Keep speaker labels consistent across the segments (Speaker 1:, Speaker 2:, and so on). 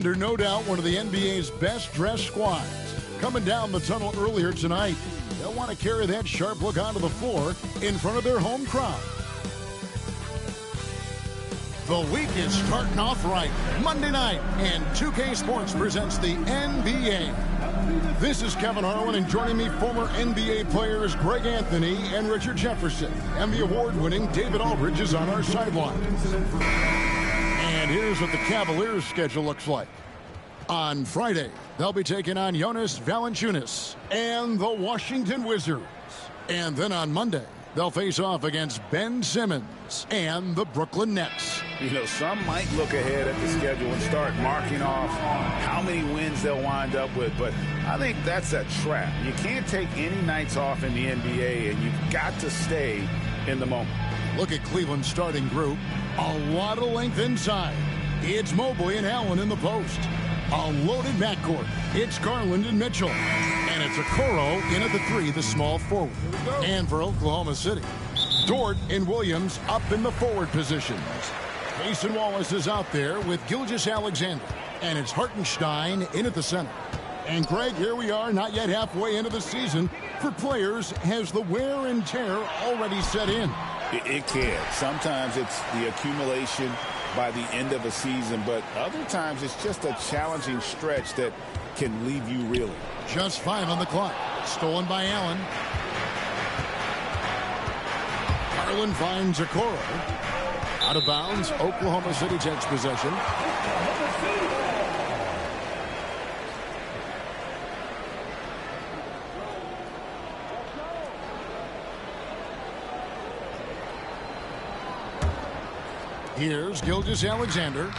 Speaker 1: They're no doubt one of the NBA's best-dressed squads. Coming down the tunnel earlier tonight, they'll want to carry that sharp look onto the floor in front of their home crowd. The week is starting off right. Monday night, and 2K Sports presents the NBA. This is Kevin Harlan, and joining me, former NBA players Greg Anthony and Richard Jefferson. And the award-winning David Aldridge is on our sideline. And here's what the Cavaliers' schedule looks like. On Friday, they'll be taking on Jonas Valanciunas and the Washington Wizards. And then on Monday, they'll face off against Ben Simmons and the Brooklyn Nets.
Speaker 2: You know, some might look ahead at the schedule and start marking off how many wins they'll wind up with, but I think that's a trap. You can't take any nights off in the NBA, and you've got to stay in the moment.
Speaker 1: Look at Cleveland's starting group. A lot of length inside. It's Mobley and Allen in the post. A loaded backcourt. It's Garland and Mitchell. And it's Okoro in at the three, the small forward. And for Oklahoma City, Dort and Williams up in the forward positions. Mason Wallace is out there with Gilgeous-Alexander. And it's Hartenstein in at the center. And Greg, here we are, not yet halfway into the season. For players, has the wear and tear already set in?
Speaker 2: It can. Sometimes it's the accumulation by the end of a season, but other times it's just a challenging stretch that can leave you reeling.
Speaker 1: Just 5 on the clock. Stolen by Allen. Garland finds Okoro. Out of bounds. Oklahoma City takes possession. Here's Gilgeous-Alexander.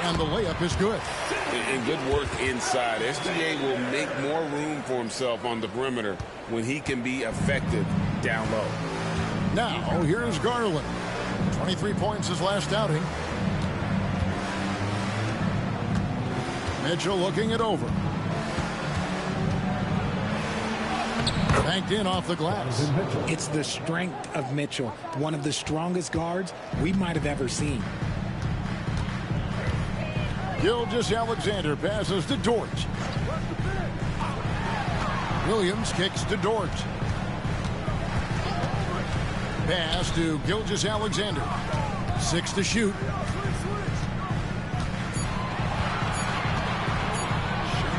Speaker 1: And the layup is good.
Speaker 3: And good work inside. SGA will make more room for himself on the perimeter when he can be effective down low.
Speaker 1: Now, here's Garland. 23 points his last outing. Mitchell looking it over. Banked in off the glass.
Speaker 4: It's the strength of Mitchell, one of the strongest guards we might have ever seen.
Speaker 1: Gilgeous-Alexander passes to Dort. Williams kicks to Dort. Pass to Gilgeous-Alexander. 6 to shoot.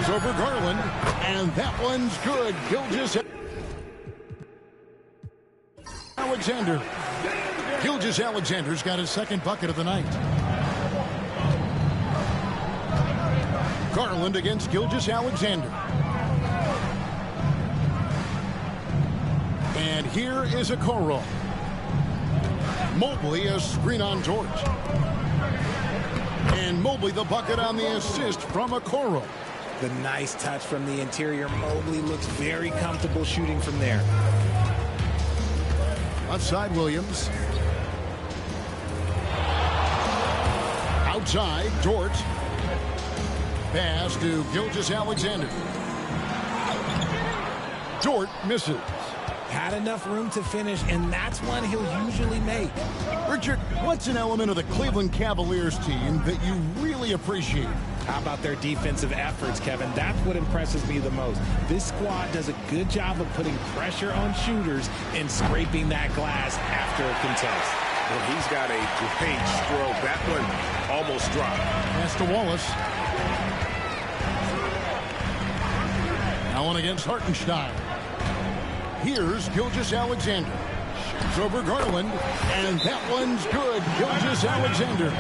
Speaker 1: Shoots over Garland, and that one's good. Gilgeous-Alexander. Gilgeous-Alexander's got his second bucket of the night. Garland against Gilgeous-Alexander. And here is Okoro. Mobley a screen on Dort. And Mobley the bucket on the assist from Okoro.
Speaker 4: The nice touch from the interior. Mobley looks very comfortable shooting from there.
Speaker 1: Outside Williams. Outside Dort. Pass to Gilgeous-Alexander. Dort misses.
Speaker 4: Had enough room to finish, and that's one he'll usually make.
Speaker 1: Richard, what's an element of the Cleveland Cavaliers team that you really appreciate?
Speaker 4: How about their defensive efforts, Kevin? That's what impresses me the most. This squad does a good job of putting pressure on shooters and scraping that glass after a contest.
Speaker 3: Well, he's got a great stroke. That one almost dropped.
Speaker 1: Pass to Wallace. Allen against Hartenstein. Here's Gilgeous-Alexander. Shoots over Garland, and that one's good. Gilgeous-Alexander.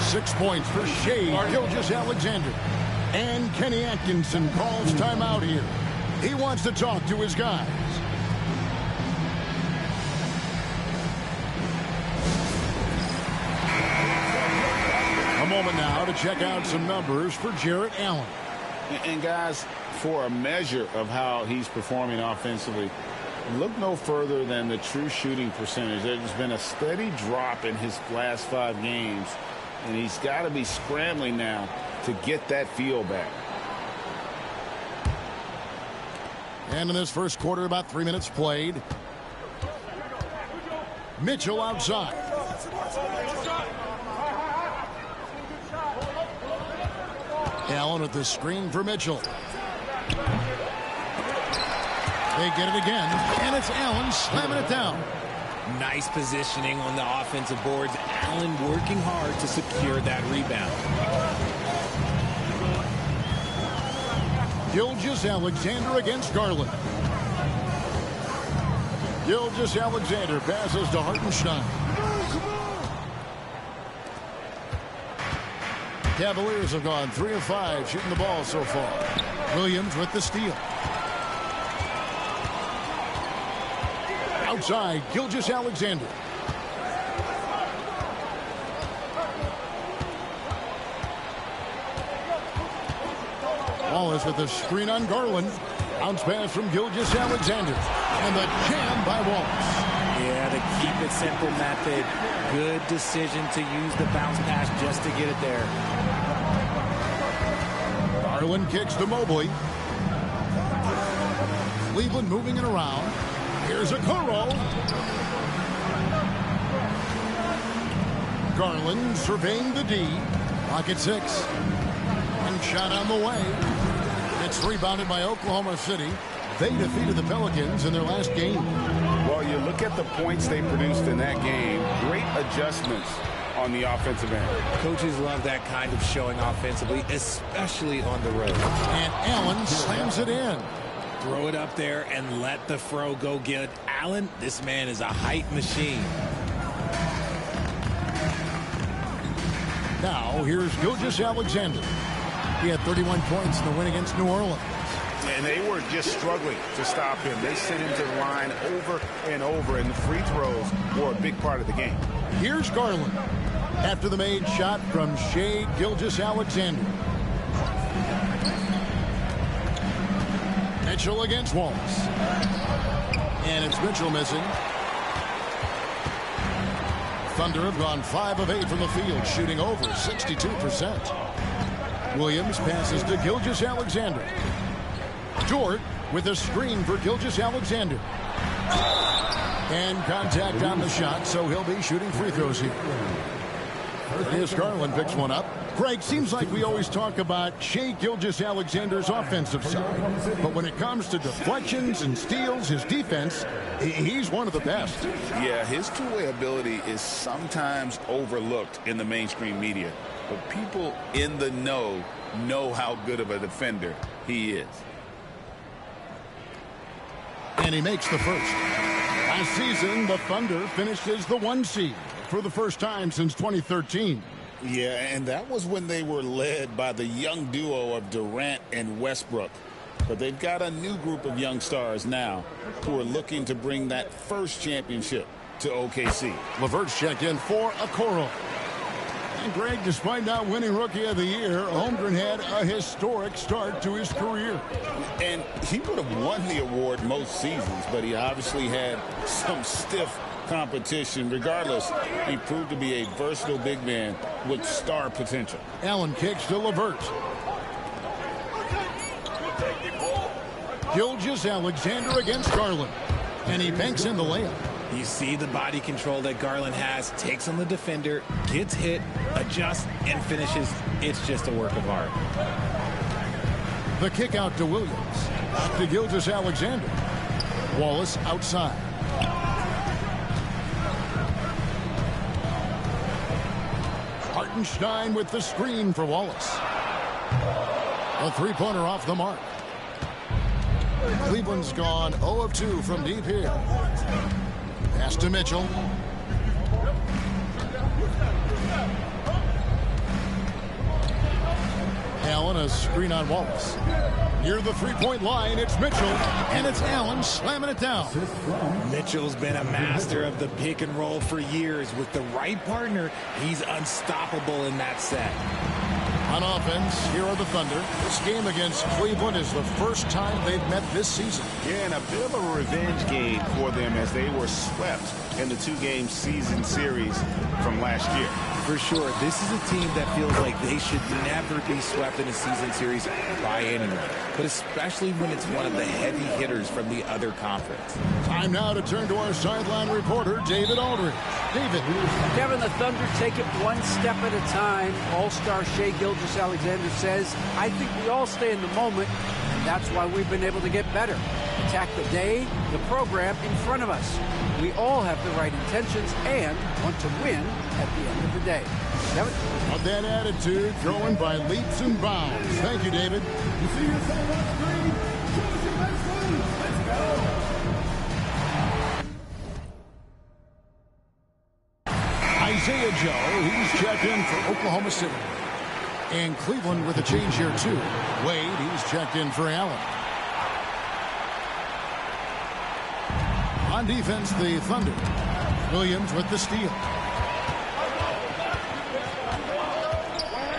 Speaker 1: 6 points for Shea Gilgeous-Alexander. And Kenny Atkinson calls timeout here. He wants to talk to his guys. A moment now to check out some numbers for Jarrett Allen.
Speaker 2: And guys, for a measure of how he's performing offensively, look no further than the true shooting percentage. There's been a steady drop in his last 5 games, and he's got to be scrambling now to get that feel back.
Speaker 1: And in this first quarter, about 3 minutes played. Mitchell outside. Allen with the screen for Mitchell. They get it again, and it's Allen slamming it down.
Speaker 4: Nice positioning on the offensive boards. Allen working hard to secure that rebound.
Speaker 1: Gilgeous-Alexander against Garland. Gilgeous-Alexander passes to Hartenstein. Cavaliers have gone 3 of 5 shooting the ball so far. Williams with the steal. Outside, Gilgeous-Alexander. Wallace with the screen on Garland. Bounce pass from Gilgeous-Alexander. And the jam by Wallace.
Speaker 4: Yeah, the keep it simple method. Good decision to use the bounce pass just to get it there.
Speaker 1: Garland kicks to Mobley. Cleveland moving it around. Here's Okoro. Garland surveying the D. Pocket 6. And shot on the way. It's rebounded by Oklahoma City. They defeated the Pelicans in their last game.
Speaker 2: Well, you look at the points they produced in that game. Great adjustments on the offensive end.
Speaker 4: Coaches love that kind of showing offensively, especially on the road.
Speaker 1: And Allen slams it in.
Speaker 4: Throw it up there and let the throw go get it. Allen, this man is a height machine.
Speaker 1: Now, here's Gilgeous-Alexander. He had 31 points in the win against New Orleans.
Speaker 2: And they were just struggling to stop him. They sent him to the line over and over, and the free throws were a big part of the game.
Speaker 1: Here's Garland after the made shot from Shai Gilgeous-Alexander. Mitchell against Wallace. And it's Mitchell missing. Thunder have gone 5 of 8 from the field, shooting over 62%. Williams passes to Gilgeous-Alexander. Dort with a screen for Gilgeous-Alexander. And contact on the shot, so he'll be shooting free throws here. As Garland picks one up. Greg, seems like we always talk about Shai Gilgeous-Alexander's offensive side. But when it comes to deflections and steals, his defense, he's one of the best.
Speaker 2: Yeah, his two-way ability is sometimes overlooked in the mainstream media. But people in the know how good of a defender he is.
Speaker 1: And he makes the first. Last season, the Thunder finished as the 1 seed for the first time since 2013.
Speaker 2: Yeah, and that was when they were led by the young duo of Durant and Westbrook. But they've got a new group of young stars now who are looking to bring that first championship to OKC.
Speaker 1: LeVert's checked in for Okoro. And Greg, despite not winning Rookie of the Year, Holmgren had a historic start to his career.
Speaker 2: And he would have won the award most seasons, but he obviously had some stiff competition. Regardless, he proved to be a versatile big man with star potential.
Speaker 1: Allen kicks to LeVert. Gilgeous-Alexander against Garland. And he banks in the layup.
Speaker 4: You see the body control that Garland has, takes on the defender, gets hit, adjusts, and finishes. It's just a work of art.
Speaker 1: The kick out to Williams. To Gilgeous-Alexander. Wallace outside. Hartenstein with the screen for Wallace. A three-pointer off the mark. Cleveland's gone 0 of 2 from deep here. Pass to Mitchell. Allen, a screen on Wallace. Near the three-point line, it's Mitchell, and it's Allen slamming it down.
Speaker 4: Mitchell's been a master of the pick and roll for years. With the right partner, he's unstoppable in that set.
Speaker 1: On offense, here are the Thunder. This game against Cleveland is the first time they've met this season.
Speaker 2: Yeah, and a bit of a revenge game for them as they were swept in the 2-game season series from last year.
Speaker 4: For sure, this is a team that feels like they should never be swept in a season series by anyone, but especially when it's one of the heavy hitters from the other conference.
Speaker 1: Time now to turn to our sideline reporter, David Aldridge. David.
Speaker 5: Kevin, the Thunder take it one step at a time. All-star Shai Gilgeous-Alexander says, I think we all stay in the moment, and that's why we've been able to get better. Attack the day, the program in front of us. We all have the right intentions and want to win at the end of the day. Kevin?
Speaker 1: Of that attitude, growing by leaps and bounds. Thank you, David. You see yourself on screen. Choose your best move. Let's go. Isaiah Joe, he's checked in for Oklahoma City. And Cleveland with a change here, too. Wade, he's checked in for Allen. On defense, the Thunder. Williams with the steal.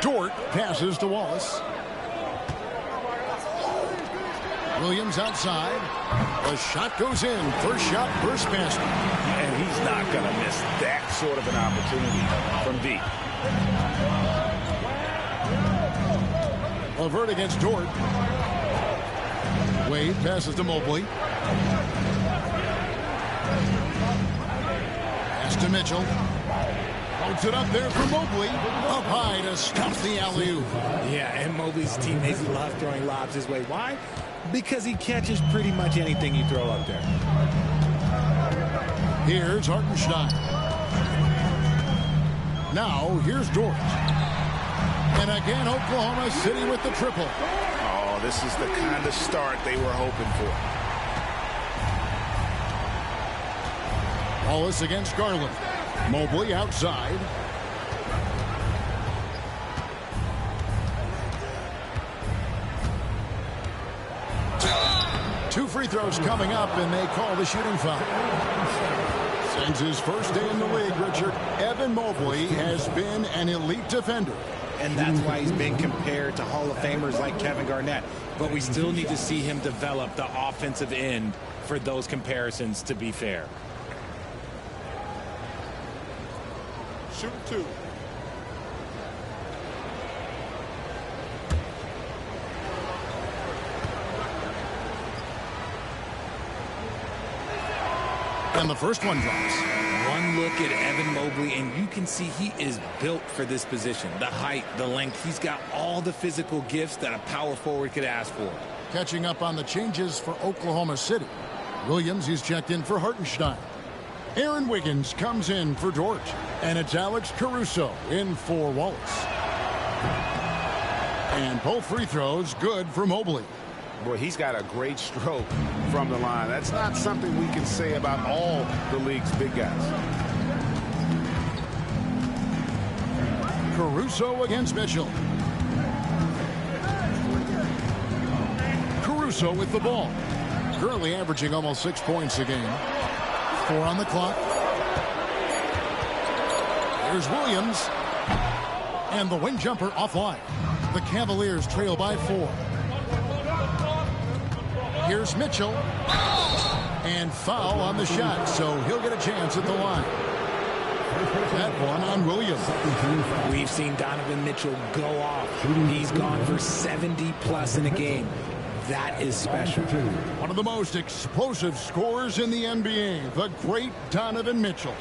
Speaker 1: Dort passes to Wallace. Williams outside. The shot goes in. First shot, first basket.
Speaker 2: And he's not going to miss that sort of an opportunity from deep.
Speaker 1: Levert against Dort. Wade passes to Mobley. Pass to Mitchell. Holds it up there for Mobley. Up high to stop the alley-oop.
Speaker 4: Yeah, and Mobley's teammates love throwing lobs his way. Why? Because he catches pretty much anything you throw up there.
Speaker 1: Here's Hartenstein. Now, here's Dort. And again, Oklahoma City with the triple.
Speaker 2: Oh, this is the kind of start they were hoping for.
Speaker 1: Wallace against Garland. Mobley outside. Two free throws coming up, and they call the shooting foul. Since his first day in the league, Richard, Evan Mobley has been an elite defender.
Speaker 4: And that's why he's been compared to Hall of Famers like Kevin Garnett. But we still need to see him develop the offensive end for those comparisons to be fair.
Speaker 2: Shoot two.
Speaker 1: And the first one drops.
Speaker 4: One look at Evan Mobley, and you can see he is built for this position. The height, the length, he's got all the physical gifts that a power forward could ask for.
Speaker 1: Catching up on the changes for Oklahoma City. Williams, he's checked in for Hartenstein. Aaron Wiggins comes in for Dort. And it's Alex Caruso in for Wallace. And both free throws good for Mobley.
Speaker 2: Boy, he's got a great stroke from the line. That's not something we can say about all the league's big guys.
Speaker 1: Caruso against Mitchell. Caruso with the ball. Currently averaging almost 6 points a game. 4 on the clock. Here's Williams. And the wing jumper offline. The Cavaliers trail by 4. Here's Mitchell. And foul on the shot, so he'll get a chance at the line. That one on Williams.
Speaker 4: We've seen Donovan Mitchell go off. He's gone for 70+ in a game. That is special.
Speaker 1: One of the most explosive scorers in the NBA, the great Donovan Mitchell.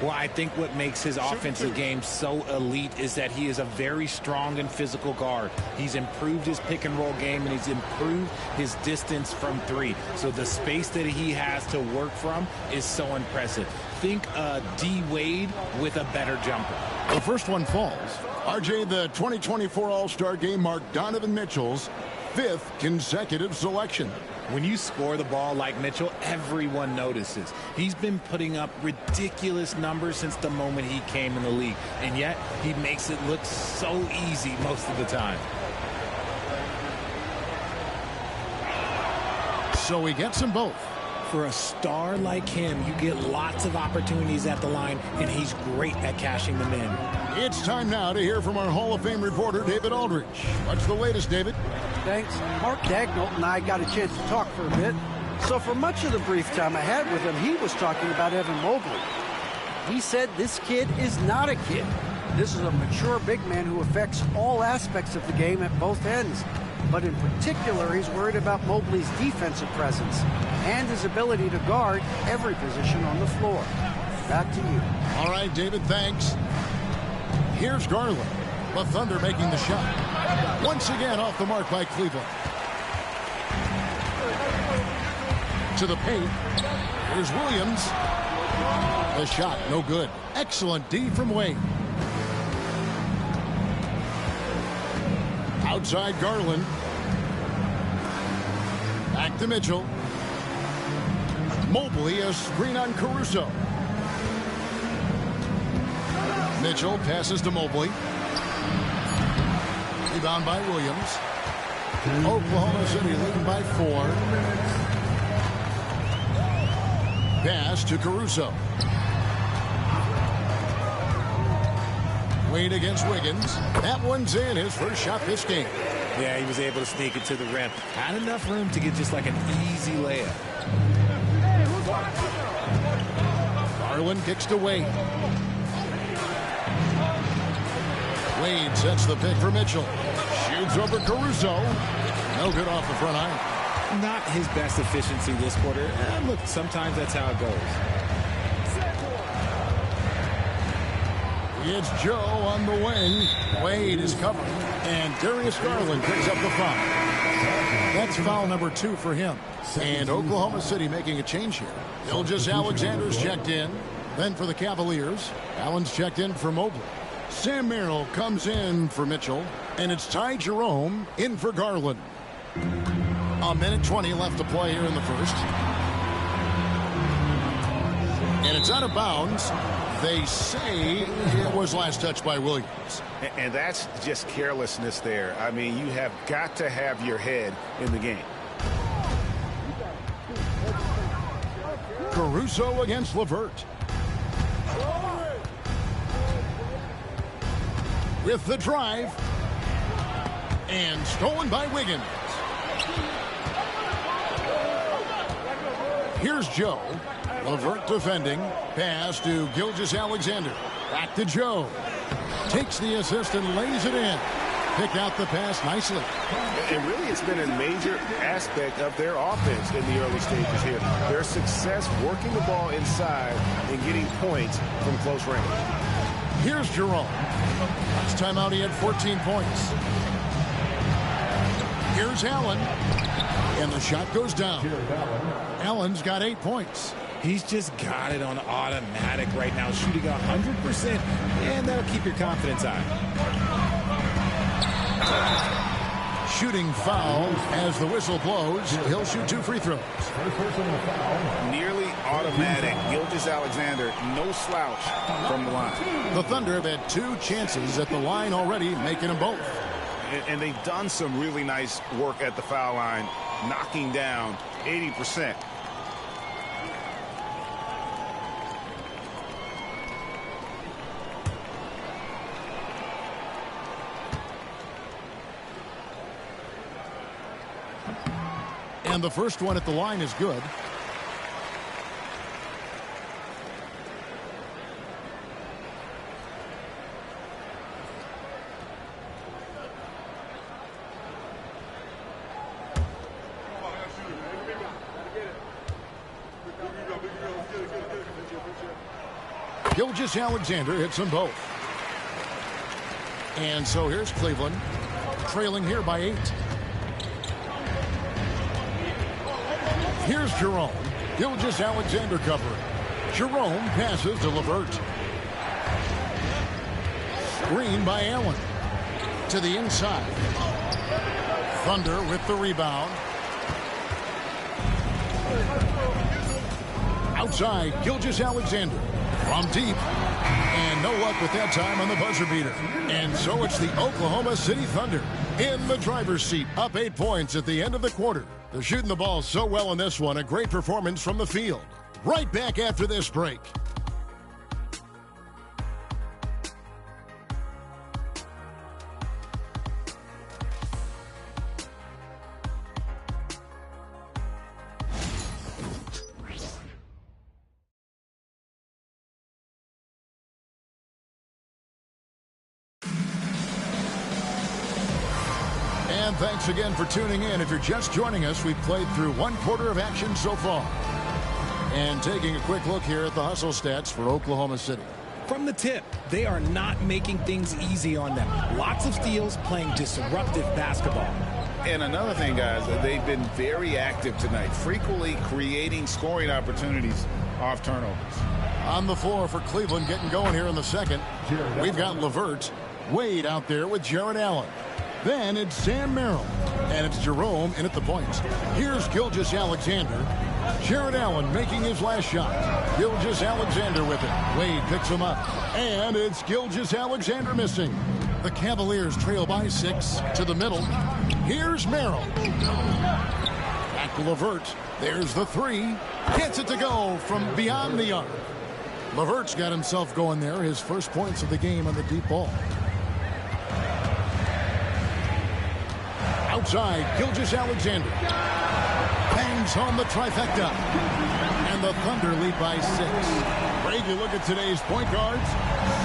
Speaker 4: Well, I think what makes his offensive game so elite is that he is a very strong and physical guard. He's improved his pick and roll game, and he's improved his distance from 3. So the space that he has to work from is so impressive. Think D. Wade with a better jumper.
Speaker 1: The first one falls. RJ, the 2024 All-Star Game marked Donovan Mitchell's 5th consecutive selection.
Speaker 4: When you score the ball like Mitchell, everyone notices. He's been putting up ridiculous numbers since the moment he came in the league, and yet he makes it look so easy most of the time.
Speaker 1: So he gets them both.
Speaker 4: For a star like him, you get lots of opportunities at the line, and he's great at cashing them in.
Speaker 1: It's time now to hear from our Hall of Fame reporter, David Aldridge. What's the latest, David?
Speaker 5: Thanks. Mark Dagnall and I got a chance to talk for a bit. So for much of the brief time I had with him, he was talking about Evan Mobley. He said this kid is not a kid. This is a mature big man who affects all aspects of the game at both ends. But in particular, he's worried about Mobley's defensive presence and his ability to guard every position on the floor. Back to you.
Speaker 1: All right, David, thanks. Here's Garland. The Thunder making the shot. Once again off the mark by Cleveland. To the paint. Here's Williams. The shot, no good. Excellent D from Wade. Outside Garland. Back to Mitchell. Mobley, a screen on Caruso. Mitchell passes to Mobley. Rebound by Williams. Oklahoma City leading by 4. Pass to Caruso. Wade against Wiggins. That one's in, his first shot this game.
Speaker 4: Yeah, he was able to sneak it to the rim. Had enough room to get just like an easy layup.
Speaker 1: Garland kicks to Wade. Wade sets the pick for Mitchell. Shoots over Caruso. No good off the front iron.
Speaker 4: Not his best efficiency this quarter. Look, sometimes that's how it goes.
Speaker 1: It's Joe on the wing. Wade is covered. And Darius Garland picks up the foul. That's foul number 2 for him. And Oklahoma City making a change here. Gilgeous-Alexander's checked in. Then for the Cavaliers, Allen's checked in for Mobley. Sam Merrill comes in for Mitchell. And it's Ty Jerome in for Garland. A minute 20 left to play here in the first. And it's out of bounds. They say it was last touched by Williams.
Speaker 2: And that's just carelessness there. I mean, you have got to have your head in the game.
Speaker 1: Caruso against LeVert. With the drive. And stolen by Wiggins. Here's Joe. LeVert defending. Pass to Gilgeous-Alexander. Back to Joe. Takes the assist and lays it in. Pick out the pass nicely.
Speaker 2: And really, it's been a major aspect of their offense in the early stages here. Their success working the ball inside and getting points from close range.
Speaker 1: Here's Jerome. Last time out, he had 14 points. Here's Allen. And the shot goes down. Allen's got 8 points.
Speaker 4: He's just got it on automatic right now, shooting 100%, and that'll keep your confidence high.
Speaker 1: Shooting foul as the whistle blows. He'll shoot 2 free throws.
Speaker 2: Nearly automatic. Gilgeous-Alexander, no slouch from the line.
Speaker 1: The Thunder have had 2 chances at the line already, making them both.
Speaker 2: And they've done some really nice work at the foul line, knocking down 80%.
Speaker 1: And the first one at the line is good. Gilgeous-Alexander hits them both. And so here's Cleveland, trailing here by 8. Here's Jerome. Gilgeous-Alexander covering. Jerome passes to LeVert. Screen by Allen. To the inside. Thunder with the rebound. Outside, Gilgeous-Alexander. From deep. And no luck with that time on the buzzer beater. And so it's the Oklahoma City Thunder in the driver's seat, up 8 points at the end of the quarter. They're shooting the ball so well in this one. A great performance from the field. Right back after this break. And thanks again for tuning in. If you're just joining us, we've played through one quarter of action so far. And taking a quick look here at the hustle stats for Oklahoma City.
Speaker 4: From the tip, they are not making things easy on them. Lots of steals, playing disruptive basketball.
Speaker 2: And another thing, guys, they've been very active tonight, frequently creating scoring opportunities off turnovers.
Speaker 1: On the floor for Cleveland, getting going here in the second. We've got LeVert, Wade out there with Jared Allen. Then it's Sam Merrill, and it's Jerome in at the points. Here's Gilgeous-Alexander. Jared Allen making his last shot. Gilgeous-Alexander with it. Wade picks him up, and it's Gilgeous-Alexander missing. The Cavaliers trail by 6 to the middle. Here's Merrill. Back to LeVert. There's the three. Gets it to go from beyond the arc. LeVert's got himself going there. His first points of the game on the deep ball. Outside, Gilgeous-Alexander bangs home the trifecta, and the Thunder lead by 6. Greg, you look at today's point guards,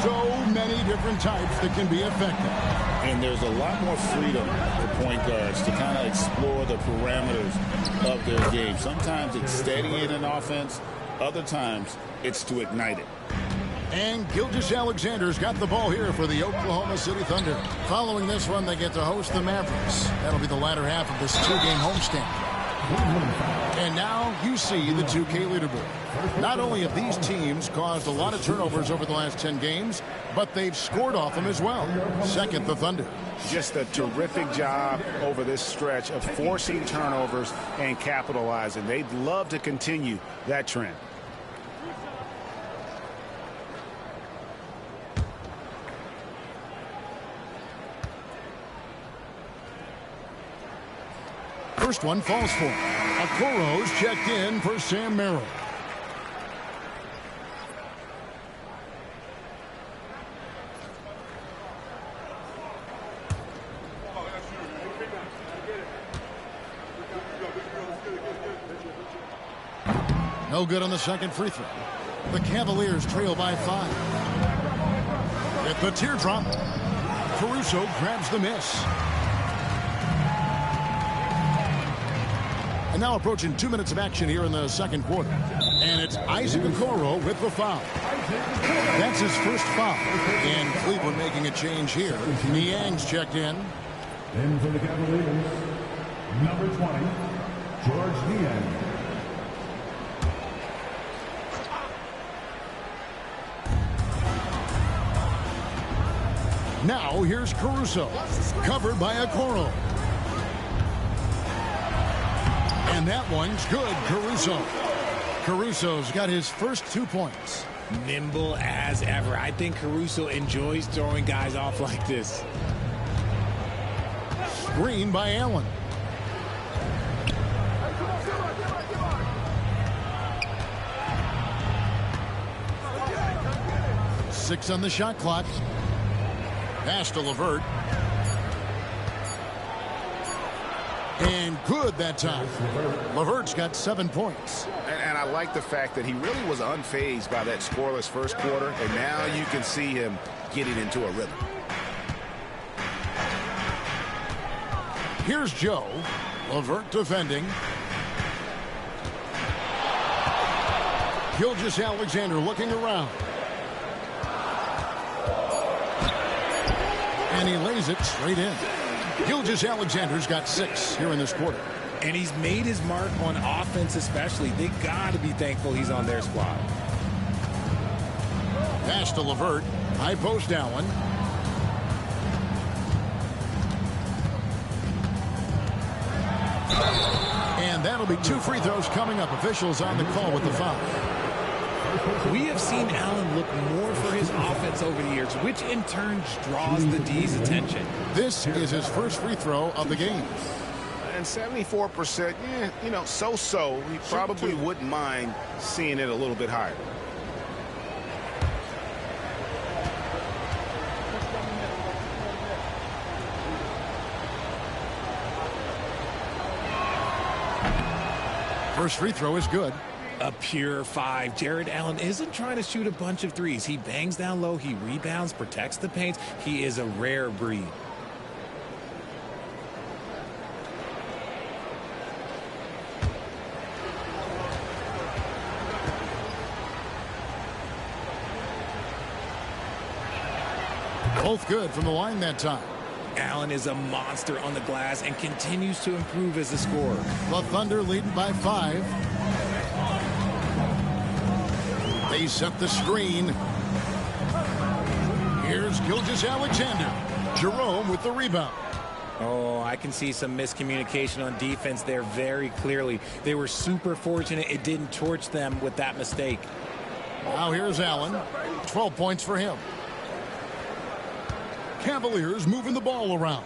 Speaker 1: so many different types that can be effective.
Speaker 2: And there's a lot more freedom for point guards to kind of explore the parameters of their game. Sometimes it's steadying an offense, other times it's to ignite it.
Speaker 1: And Gilgeous-Alexander's got the ball here for the Oklahoma City Thunder. Following this one, they get to host the Mavericks. That'll be the latter half of this 2-game homestand. And now you see the 2K leaderboard. Not only have these teams caused a lot of turnovers over the last 10 games, but they've scored off them as well. Second, the Thunder.
Speaker 2: Just a terrific job over this stretch of forcing turnovers and capitalizing. They'd love to continue that trend.
Speaker 1: First one falls for him. Okoro's checked in for Sam Merrill. No good on the second free throw. The Cavaliers trail by 5. At the teardrop, Caruso grabs the miss. And now approaching 2 minutes of action here in the second quarter. And it's Isaac Okoro with the foul. That's his first foul. And Cleveland making a change here. Niang's checked in.
Speaker 6: In for the Cavaliers, number 20, George Niang.
Speaker 1: Now here's Caruso. Covered by Okoro. And that one's good, Caruso. Caruso's got his first 2 points.
Speaker 4: Nimble as ever. I think Caruso enjoys throwing guys off like this.
Speaker 1: Screen by Allen. Six on the shot clock. Pass to LeVert. And good that time. LeVert's got 7 points.
Speaker 2: And I like the fact that he really was unfazed by that scoreless first quarter, and now you can see him getting into a rhythm.
Speaker 1: Here's Joe. LeVert defending. Gilgeous-Alexander looking around. And he lays it straight in. Gilgeous-Alexander's got 6 here in this quarter.
Speaker 4: And he's made his mark on offense especially. They got to be thankful he's on their squad.
Speaker 1: Pass to LeVert. High post Allen. And that'll be 2 free throws coming up. Officials on the call with the foul.
Speaker 4: We have seen Allen look more for his offense over the years, which in turn draws the D's attention.
Speaker 1: This is his first free throw of the game.
Speaker 2: And 74%, so-so. He probably wouldn't mind seeing it a little bit higher.
Speaker 1: First free throw is good.
Speaker 4: A pure 5. Jared Allen isn't trying to shoot a bunch of threes. He bangs down low. He rebounds, protects the paint. He is a rare breed.
Speaker 1: Both good from the line that time.
Speaker 4: Allen is a monster on the glass and continues to improve as a scorer.
Speaker 1: The Thunder leading by 5. They set the screen. Here's Gilgeous-Alexander. Jerome with the rebound.
Speaker 4: Oh, I can see some miscommunication on defense there very clearly. They were super fortunate it didn't torch them with that mistake.
Speaker 1: Now here's Allen. 12 points for him. Cavaliers moving the ball around.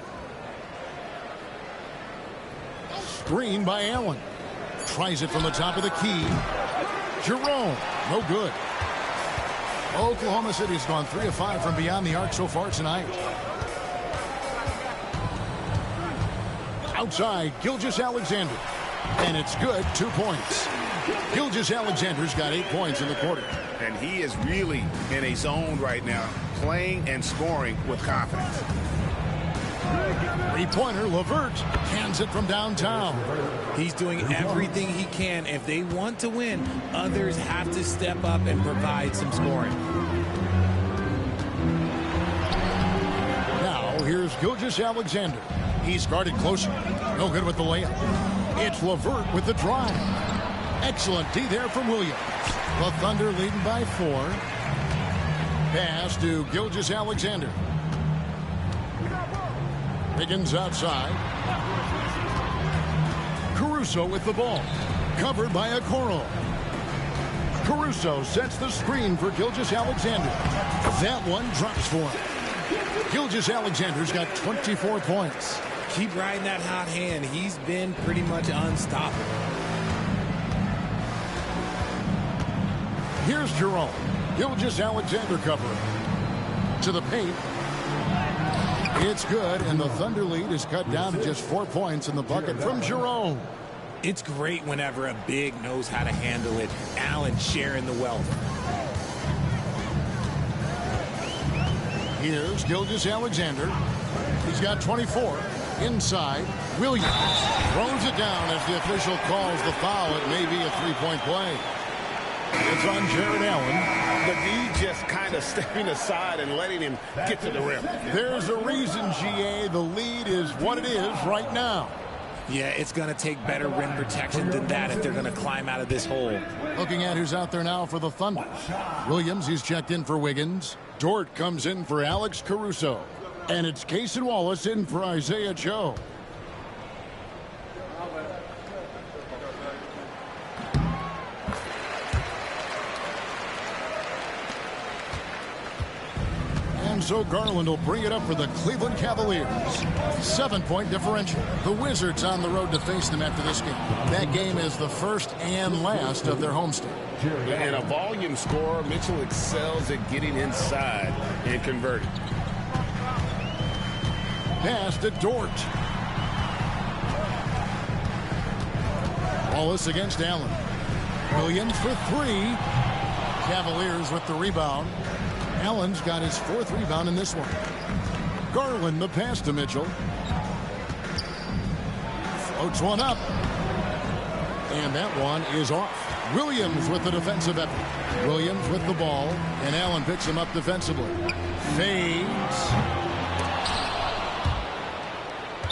Speaker 1: Screen by Allen. Tries it from the top of the key. Jerome. No good. Oklahoma City's gone 3 of 5 from beyond the arc so far tonight. Outside, Gilgeous-Alexander. And it's good, 2 points. Gilgeous-Alexander's got 8 points in the quarter.
Speaker 2: And he is really in a zone right now, playing and scoring with confidence.
Speaker 1: Three-pointer, LeVert cans it from downtown.
Speaker 4: He's doing everything he can. If they want to win, others have to step up and provide some scoring.
Speaker 1: Now, here's Gilgeous-Alexander. He's guarded closer. No good with the layup. It's LeVert with the drive. Excellent D there from Williams. The Thunder leading by 4. Pass to Gilgeous-Alexander. Higgins outside. Caruso with the ball. Covered by Okoro. Caruso sets the screen for Gilgeous-Alexander. That one drops for him. Gilgeous-Alexander's got 24 points.
Speaker 4: Keep riding that hot hand. He's been pretty much unstoppable.
Speaker 1: Here's Jerome. Gilgeous-Alexander covering. To the paint. It's good, and the Thunder lead is cut down to just 4 points in the bucket from Jerome.
Speaker 4: It's great whenever a big knows how to handle it. Allen sharing the wealth.
Speaker 1: Here's Gilgeous-Alexander. He's got 24. Inside, Williams throws it down as the official calls the foul. It may be a three-point play. It's on Jared Allen.
Speaker 2: The D just kind of stepping aside and letting him get to the rim.
Speaker 1: There's a reason, GA, the lead is what it is right now.
Speaker 4: Yeah, it's going to take better rim protection than that if they're going to climb out of this hole.
Speaker 1: Looking at who's out there now for the Thunder. Williams, he's checked in for Wiggins. Dort comes in for Alex Caruso. And it's Cason Wallace in for Isaiah Joe. And so Garland will bring it up for the Cleveland Cavaliers. 7-point differential. The Wizards on the road to face them after this game. That game is the first and last of their homestand.
Speaker 2: And a volume scorer, Mitchell excels at getting inside and converting.
Speaker 1: Pass to Dort. Wallace against Allen. Williams for 3. Cavaliers with the rebound. Allen's got his 4th rebound in this one. Garland the pass to Mitchell. Floats one up. And that one is off. Williams with the defensive effort. Williams with the ball. And Allen picks him up defensively. Fades.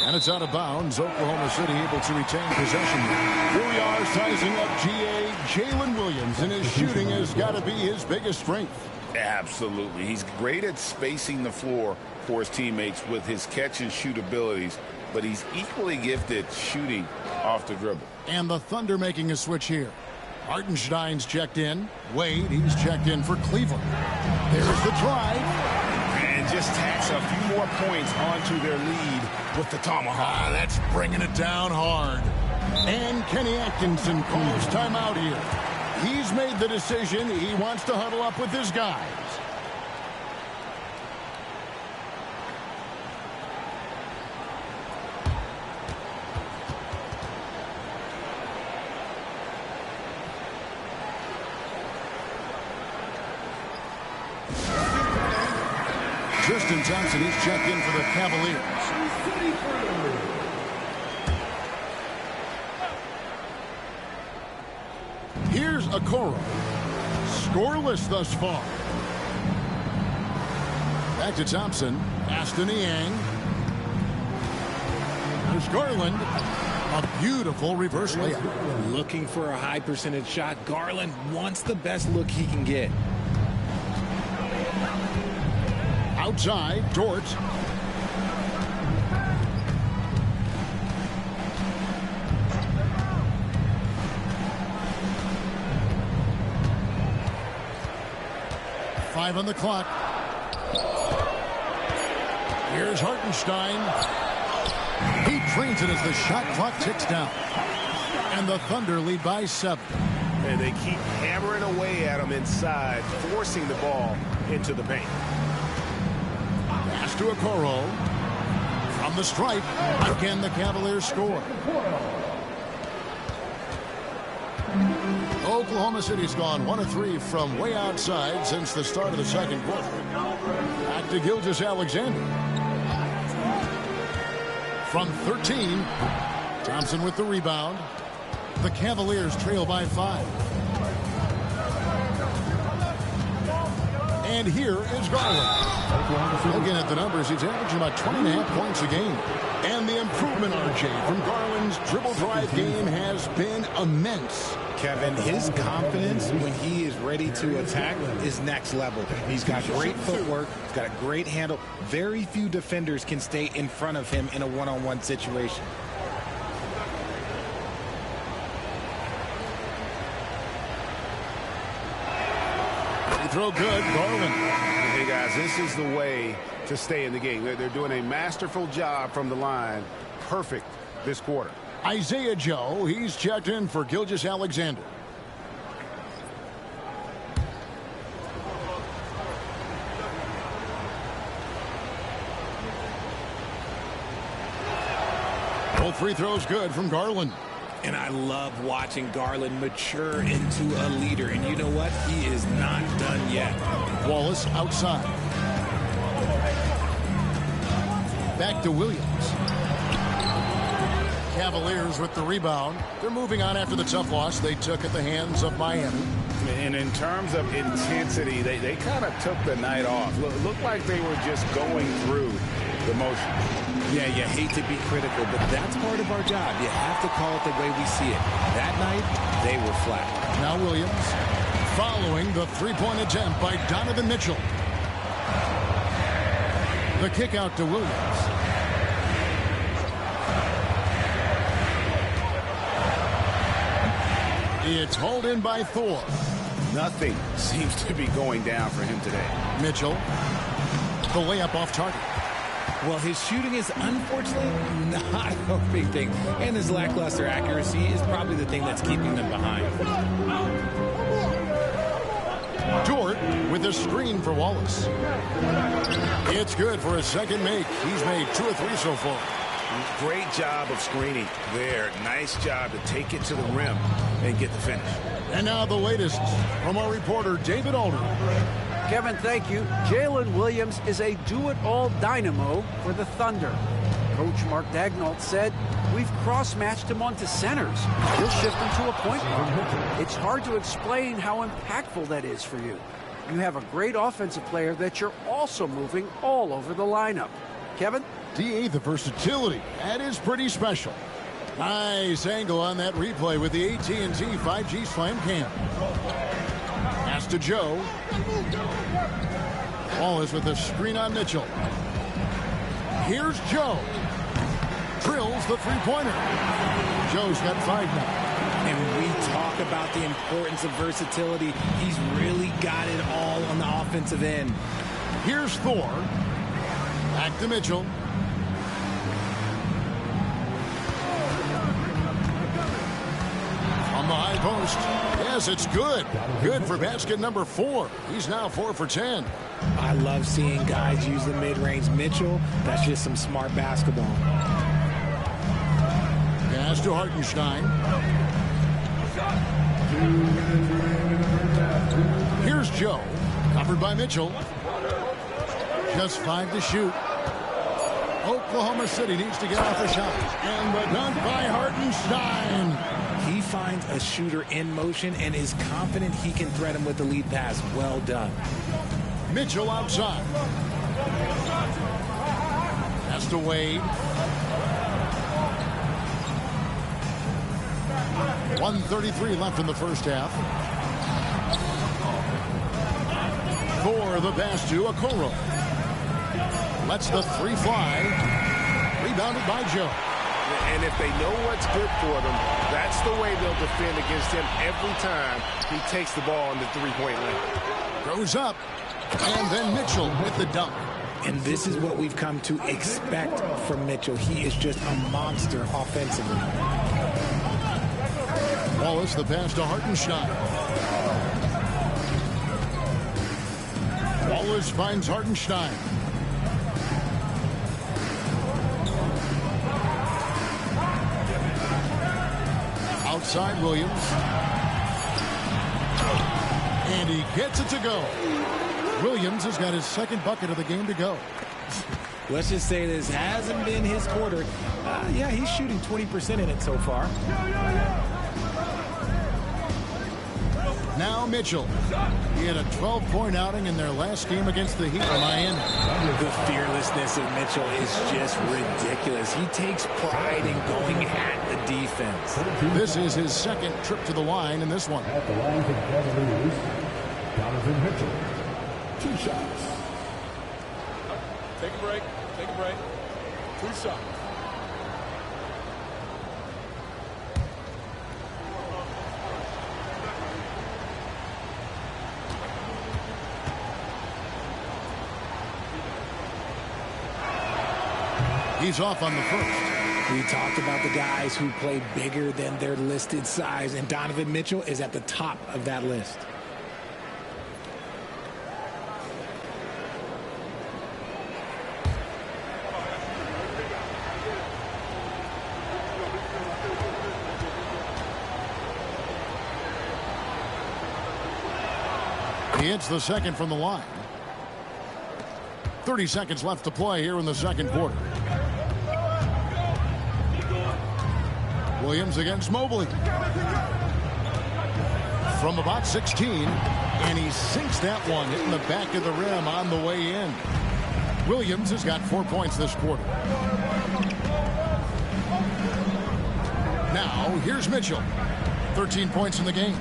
Speaker 1: And it's out of bounds. Oklahoma City able to retain possession. Here we are sizing up GA. Jalen Williams, and his shooting has got to be his biggest strength.
Speaker 2: Absolutely. He's great at spacing the floor for his teammates with his catch and shoot abilities, but he's equally gifted shooting off the dribble.
Speaker 1: And the Thunder making a switch here. Hartenstein's checked in. Wade, he's checked in for Cleveland. There's the drive.
Speaker 2: And just tacks a few more points onto their lead with the tomahawk.
Speaker 1: That's bringing it down hard. And Kenny Atkinson calls timeout here. He's made the decision. He wants to huddle up with his guys. Tristan Thompson, he's checked in for the Cavaliers. Here's Okoro. Scoreless thus far. Back to Thompson. Pass to Niang. There's Garland. A beautiful reverse layup.
Speaker 4: Looking for a high percentage shot. Garland wants the best look he can get.
Speaker 1: Outside, Dort. Five on the clock. Here's Hartenstein. He drains it as the shot clock ticks down. And the Thunder lead by 7.
Speaker 7: And they keep hammering away at him inside, forcing the ball into the paint.
Speaker 1: Pass to Okoro. From the stripe. Again, the Cavaliers score. Oklahoma City's gone 1 of 3 from way outside since the start of the second quarter. Back to Gilgeous-Alexander. From 13, Thompson with the rebound. The Cavaliers trail by 5. And here is Garland. Looking at the numbers, he's averaging about 20.5 points a game. And the improvement, RJ, from Garland's dribble drive game has been immense.
Speaker 4: Kevin, his confidence when he is ready to attack is next level. He's got great footwork. He's got a great handle. Very few defenders can stay in front of him in a one-on-one situation.
Speaker 1: Free throw good, Garland.
Speaker 7: Hey, guys, this is the way to stay in the game. They're doing a masterful job from the line. Perfect this quarter.
Speaker 1: Isaiah Joe, he's checked in for Gilgeous-Alexander. Both free throws good from Garland.
Speaker 4: And I love watching Garland mature into a leader. And you know what? He is not done yet.
Speaker 1: Wallace outside. Back to Williams. Cavaliers with the rebound. They're moving on after the tough loss they took at the hands of Miami.
Speaker 2: And in terms of intensity, they kind of took the night off. Looked like they were just going through the motion.
Speaker 4: Yeah, you hate to be critical, but that's part of our job. You have to call it the way we see it. That night, they were flat.
Speaker 1: Now Williams following the three-point attempt by Donovan Mitchell. The kick out to Williams. It's hauled in by Thor.
Speaker 2: Nothing seems to be going down for him today.
Speaker 1: Mitchell, the layup off target.
Speaker 4: Well, his shooting is unfortunately not a big thing. And his lackluster accuracy is probably the thing that's keeping them behind.
Speaker 1: Dort with a screen for Wallace. It's good for a second make. He's made 2 of 3 so far.
Speaker 7: Great job of screening there. Nice job to take it to the rim and get the finish.
Speaker 1: And now the latest from our reporter, David Alder.
Speaker 5: Kevin, thank you. Jalen Williams is a do-it-all dynamo for the Thunder. Coach Mark Daigneault said, we've cross-matched him onto centers. He'll shift him to a point guard. It's hard to explain how impactful that is for you. You have a great offensive player that you're also moving all over the lineup. Kevin?
Speaker 1: DA, the versatility. That is pretty special. Nice angle on that replay with the AT&T 5G Slam Cam. Pass to Joe. Wallace with a screen on Mitchell. Here's Joe. Drills the three-pointer. Joe's got 5 now.
Speaker 4: And we talk about the importance of versatility. He's really got it all on the offensive end.
Speaker 1: Here's Thor. Back to Mitchell. On the high post. Yes, it's good. Good for basket number 4. He's now 4 for 10.
Speaker 4: I love seeing guys use the mid-range. Mitchell, that's just some smart basketball.
Speaker 1: Pass to Hartenstein. Here's Joe. Covered by Mitchell. Just 5 to shoot. Oklahoma City needs to get off the shot. And the dunk by Hartenstein.
Speaker 4: He finds a shooter in motion and is confident he can threat him with the lead pass. Well done.
Speaker 1: Mitchell outside. Pass to Wade. 1:33 left in the first half. For the pass to Okoro. Lets the three fly. Rebounded by Joe.
Speaker 8: And if they know what's good for them, that's the way they'll defend against him every time he takes the ball in the three-point line.
Speaker 1: Goes up. And then Mitchell with the dunk.
Speaker 4: And this is what we've come to expect from Mitchell. He is just a monster offensively.
Speaker 1: Wallace, the pass to Hartenstein. Wallace finds Hartenstein. Outside Williams. And he gets it to go. Williams has got his second bucket of the game to go.
Speaker 4: Let's just say this hasn't been his quarter. Yeah, he's shooting 20% in it so far.
Speaker 1: Now Mitchell. He had a 12-point outing in their last game against the Heat in Miami.
Speaker 4: The fearlessness of Mitchell is just ridiculous. He takes pride in going at the defense.
Speaker 1: This is his second trip to the line in this one.
Speaker 6: At the line for the Cavaliers, Donovan Mitchell. 2 shots.
Speaker 9: Take a break. Take a break. 2 shots.
Speaker 1: He's off on the first.
Speaker 4: We talked about the guys who play bigger than their listed size, and Donovan Mitchell is at the top of that list.
Speaker 1: He hits the second from the line. 30 seconds left to play here in the second quarter. Williams against Mobley. From about 16, and he sinks that one, hitting the back of the rim on the way in. Williams has got 4 points this quarter. Now, here's Mitchell. 13 points in the game.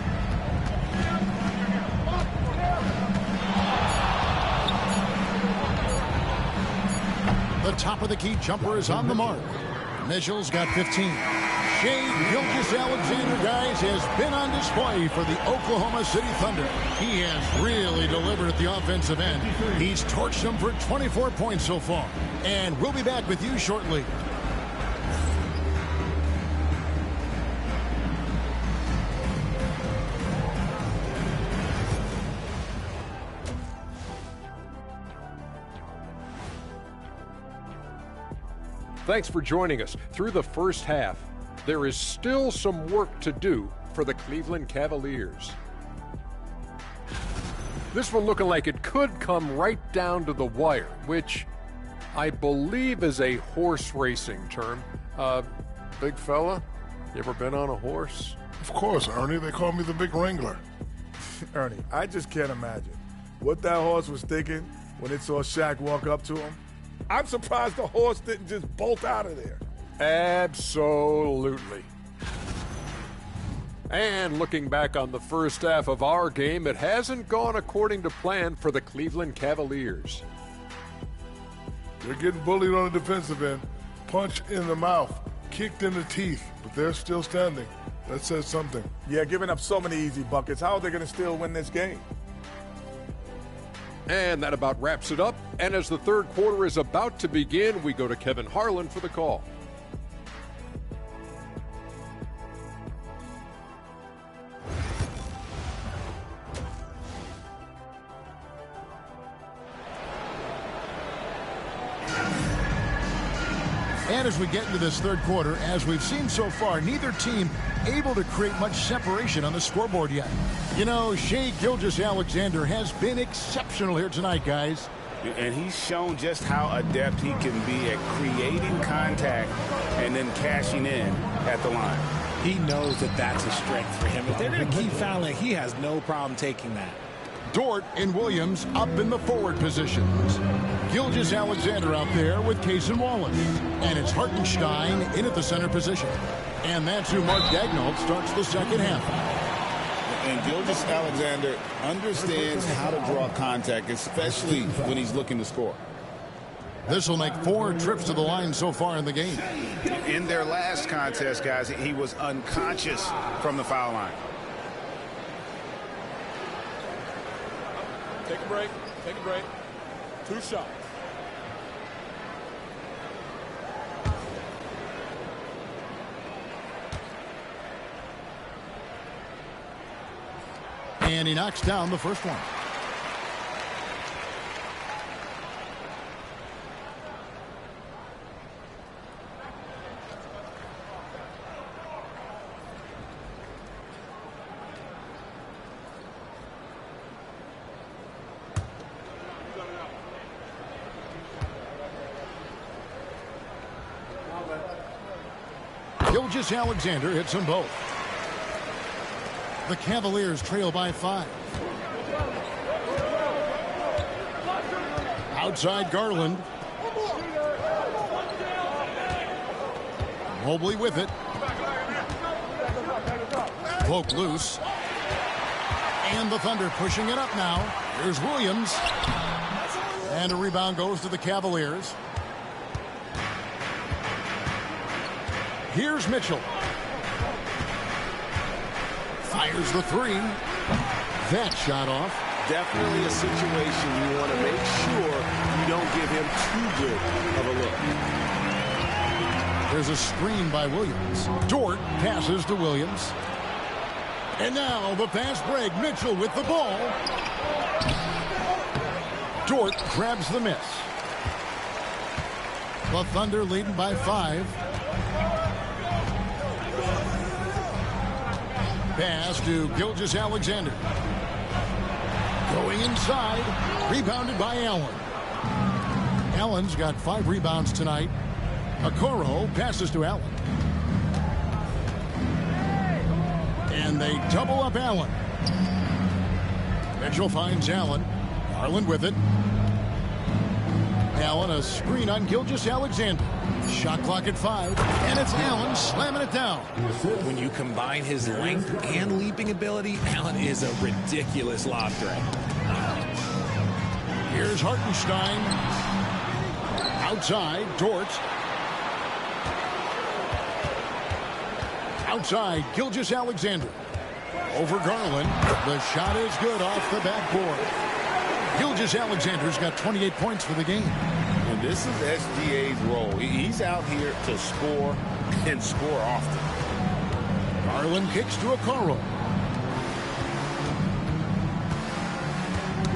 Speaker 1: The top of the key jumper is on the mark. Mitchell's got 15. Shai Gilgeous-Alexander, guys, has been on display for the Oklahoma City Thunder. He has really delivered at the offensive end. He's torched them for 24 points so far. And we'll be back with you shortly.
Speaker 10: Thanks for joining us. Through the first half, there is still some work to do for the Cleveland Cavaliers. This one looking like it could come right down to the wire, which I believe is a horse racing term. Big fella, you ever been on a horse?
Speaker 11: Of course, Ernie. They call me the Big Wrangler.
Speaker 9: Ernie, I just can't imagine what that horse was thinking when it saw Shaq walk up to him. I'm surprised the horse didn't just bolt out of there.
Speaker 10: Absolutely. And looking back on the first half of our game, it hasn't gone according to plan for the Cleveland Cavaliers.
Speaker 11: They're getting bullied on the defensive end, punched in the mouth, kicked in the teeth, but they're still standing. That says something.
Speaker 9: Yeah, giving up so many easy buckets. How are they going to still win this game?
Speaker 10: And that about wraps it up. And as the third quarter is about to begin, we go to Kevin Harlan for the call.
Speaker 1: And as we get into this third quarter, as we've seen so far, neither team able to create much separation on the scoreboard yet. You know, Shai Gilgeous-Alexander has been exceptional here tonight, guys.
Speaker 2: And he's shown just how adept he can be at creating contact and then cashing in at the line.
Speaker 4: He knows that that's a strength for him. If they're going to keep fouling, he has no problem taking that.
Speaker 1: Dort and Williams up in the forward positions. Gilgeous-Alexander out there with Case and Wallace. And it's Hartenstein in at the center position. And that's who Mark Daigneault starts the second half.
Speaker 2: And Gilgeous-Alexander understands how to draw contact, especially when he's looking to score.
Speaker 1: This will make 4 trips to the line so far in the game.
Speaker 7: In their last contest, guys, he was unconscious from the foul line.
Speaker 12: Take a break. Take a break. 2 shots.
Speaker 1: And he knocks down the first one. Gilgeous-Alexander hits them both. The Cavaliers trail by 5. Outside Garland. Mobley with it. Poke loose. And the Thunder pushing it up now. Here's Williams. And a rebound goes to the Cavaliers. Here's Mitchell. Fires the 3. That shot off.
Speaker 8: Definitely a situation you want to make sure you don't give him too good of a look.
Speaker 1: There's a screen by Williams. Dort passes to Williams. And now the fast break. Mitchell with the ball. Dort grabs the miss. The Thunder leading by 5. Pass to Gilgeous-Alexander. Going inside. Rebounded by Allen. Allen's got 5 rebounds tonight. Okoro passes to Allen. And they double up Allen. Mitchell finds Allen. Garland with it. Allen a screen on Gilgeous-Alexander. Shot clock at 5, and it's Allen slamming it down.
Speaker 4: When you combine his length and leaping ability, Allen is a ridiculous lob threat.
Speaker 1: Here's Hartenstein. Outside, Dort. Outside, Gilgeous-Alexander. Over Garland. The shot is good off the backboard. Gilgeous-Alexander's got 28 points for the game.
Speaker 2: And this is SGA's role. He's out here to score and score often.
Speaker 1: Garland kicks to Okoro.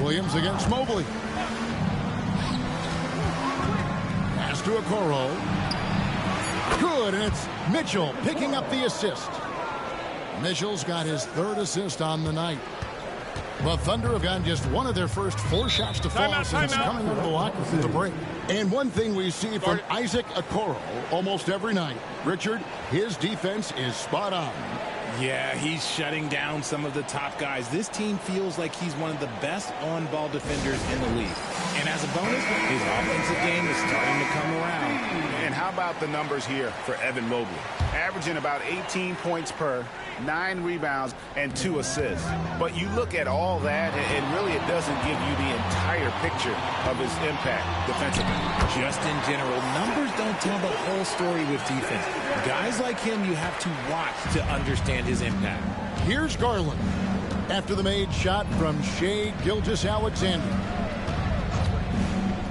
Speaker 1: Williams against Mobley. Pass to Okoro. Good, and it's Mitchell picking up the assist. Mitchell's got his 3rd assist on the night. The Thunder have gotten just one of their first 4 shots to fall since coming out of the locker room at the break. And one thing we see from Isaac Okoro almost every night, Richard, his defense is spot on.
Speaker 4: Yeah, he's shutting down some of the top guys. This team feels like he's one of the best on-ball defenders in the league. And as a bonus, his offensive game is starting to come around.
Speaker 7: And how about the numbers here for Evan Mobley? Averaging about 18 points per, 9 rebounds, and 2 assists. But you look at all that, and really it doesn't give you the entire picture of his impact defensively.
Speaker 4: Just in general, numbers don't tell the whole story with defense. Guys like him you have to watch to understand his impact.
Speaker 1: Here's Garland after the made shot from Shai Gilgeous-Alexander.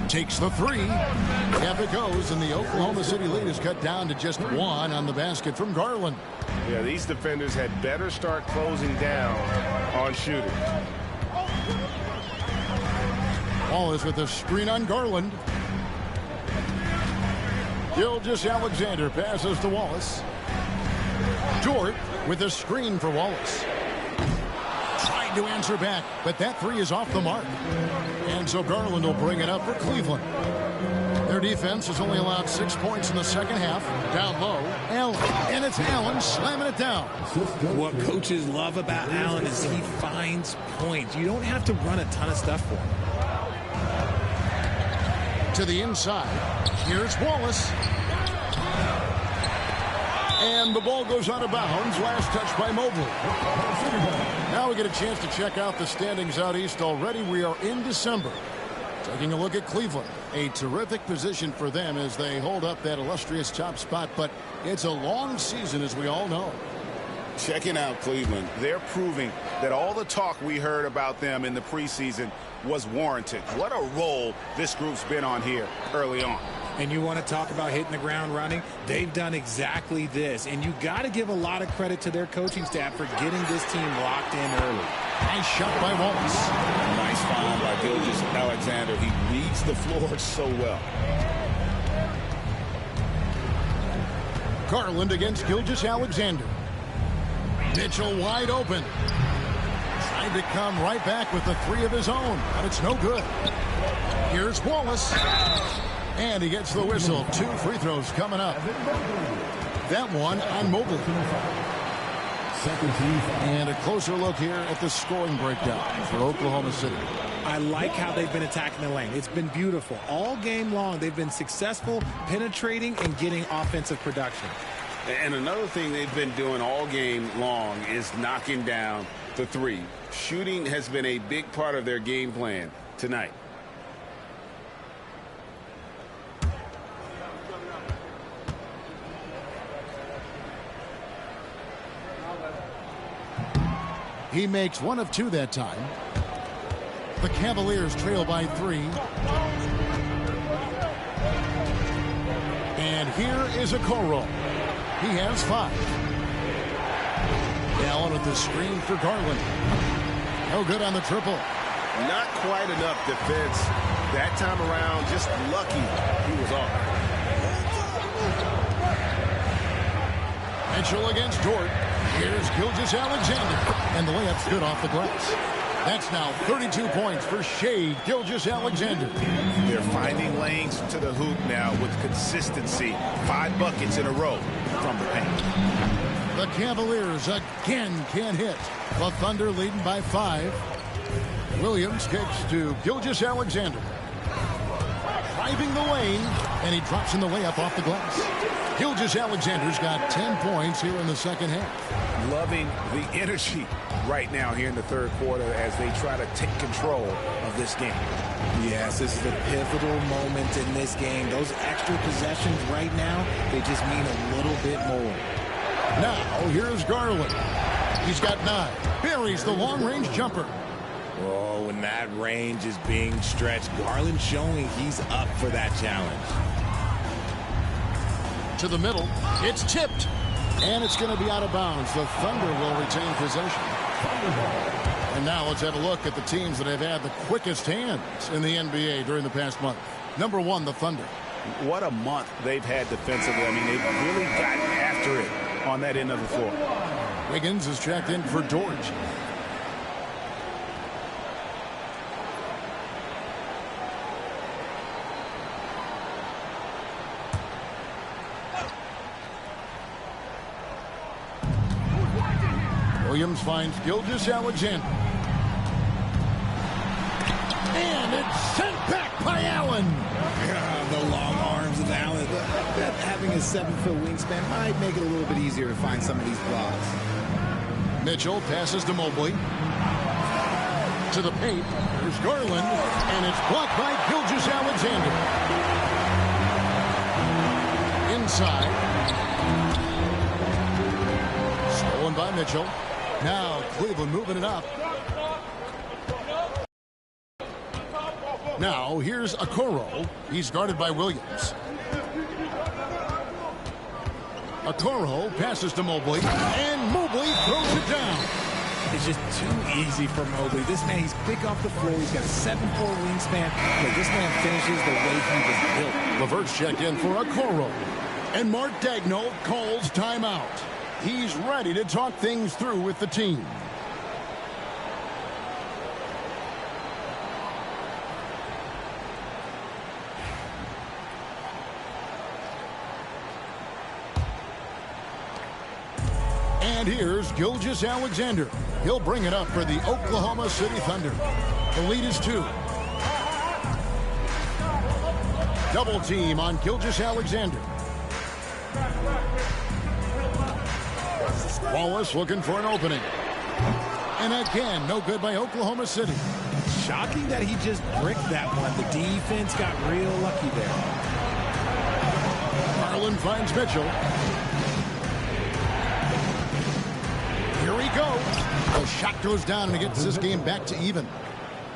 Speaker 1: Takes the 3. Up it goes, and the Oklahoma City lead is cut down to just 1 on the basket from Garland.
Speaker 7: Yeah, these defenders had better start closing down on shooters.
Speaker 1: Wallace with a screen on Garland. Gilgeous-Alexander passes to Wallace. Dort with a screen for Wallace. Trying to answer back, but that 3 is off the mark. And so Garland will bring it up for Cleveland. Their defense has only allowed 6 points in the second half. Down low, Allen. And it's Allen slamming it down.
Speaker 4: What coaches love about Allen is he finds points. You don't have to run a ton of stuff for him.
Speaker 1: To the inside. Here's Wallace. And the ball goes out of bounds. Last touch by Mobley. Now we get a chance to check out the standings out east already. We are in December. Taking a look at Cleveland. A terrific position for them as they hold up that illustrious top spot. But it's a long season, as we all know.
Speaker 2: Checking out Cleveland.
Speaker 7: They're proving that all the talk we heard about them in the preseason was warranted. What a role this group's been on here early on.
Speaker 4: And you want to talk about hitting the ground running? They've done exactly this. And you got to give a lot of credit to their coaching staff for getting this team locked in early.
Speaker 1: Nice shot by Wallace.
Speaker 2: Nice find by Gilgeous-Alexander. He reads the floor so well.
Speaker 1: Garland against Gilgeous-Alexander. Mitchell wide open. Trying to come right back with the three of his own, but it's no good. Here's Wallace. And he gets the whistle. 2 free throws coming up. That one on Mobley. And a closer look here at the scoring breakdown for Oklahoma City.
Speaker 4: I like how they've been attacking the lane. It's been beautiful. All game long, they've been successful penetrating and getting offensive production.
Speaker 3: And another thing they've been doing all game long is knocking down the three. Shooting has been a big part of their game plan tonight.
Speaker 1: He makes 1 of 2 that time. The Cavaliers trail by 3. And here is Okoro. He has 5. Allen with the screen for Garland. No good on the triple.
Speaker 7: Not quite enough defense that time around. Just lucky he was off.
Speaker 1: Mitchell against Dort. Here's Gilgeous-Alexander. And the layup's good off the glass. That's now 32 points for Shai Gilgeous-Alexander.
Speaker 7: They're finding lanes to the hoop now with consistency. 5 buckets in a row from the paint.
Speaker 1: The Cavaliers again can't hit. The Thunder leading by 5. Williams kicks to Gilgeous-Alexander. Driving the lane, and he drops in the layup off the glass. Gilgeous-Alexander's got 10 points here in the second half.
Speaker 7: Loving the energy right now here in the third quarter as they try to take control of this game.
Speaker 4: Yes, this is a pivotal moment in this game. Those extra possessions right now, they just mean a little bit more.
Speaker 1: Now, here's Garland. He's got 9. Buries the long-range jumper.
Speaker 4: Oh, when that range is being stretched, Garland showing he's up for that challenge.
Speaker 1: To the middle. It's tipped. And it's going to be out of bounds. The Thunder will retain possession. And now let's have a look at the teams that have had the quickest hands in the NBA during the past month. Number 1, the Thunder.
Speaker 7: What a month they've had defensively. I mean, they've really gotten after it on that end of the floor.
Speaker 1: Wiggins is checked in for George. Williams finds Gilgeous-Alexander. And it's sent back by Allen.
Speaker 4: Yeah, the long arms of Allen. Having a 7-foot wingspan might make it a little bit easier to find some of these blocks.
Speaker 1: Mitchell passes to Mobley. To the paint. There's Garland. And it's blocked by Gilgeous-Alexander. Inside. Stolen by Mitchell. Now Cleveland moving it up. Now here's Okoro. He's guarded by Williams. Okoro passes to Mobley, and Mobley throws it down.
Speaker 4: It's just too easy for Mobley. This man, he's quick off the floor. He's got a 7'4" wingspan. But this man finishes the way he was built.
Speaker 1: LeVert's checked in for Okoro. And Mark Daigneault calls timeout. He's ready to talk things through with the team. And here's Gilgeous-Alexander. He'll bring it up for the Oklahoma City Thunder. The lead is 2. Double team on Gilgeous-Alexander. Wallace looking for an opening. And again, no good by Oklahoma City.
Speaker 4: Shocking that he just bricked that one. The defense got real lucky there.
Speaker 1: Garland finds Mitchell. Here he goes. The shot goes down and it gets this game back to even.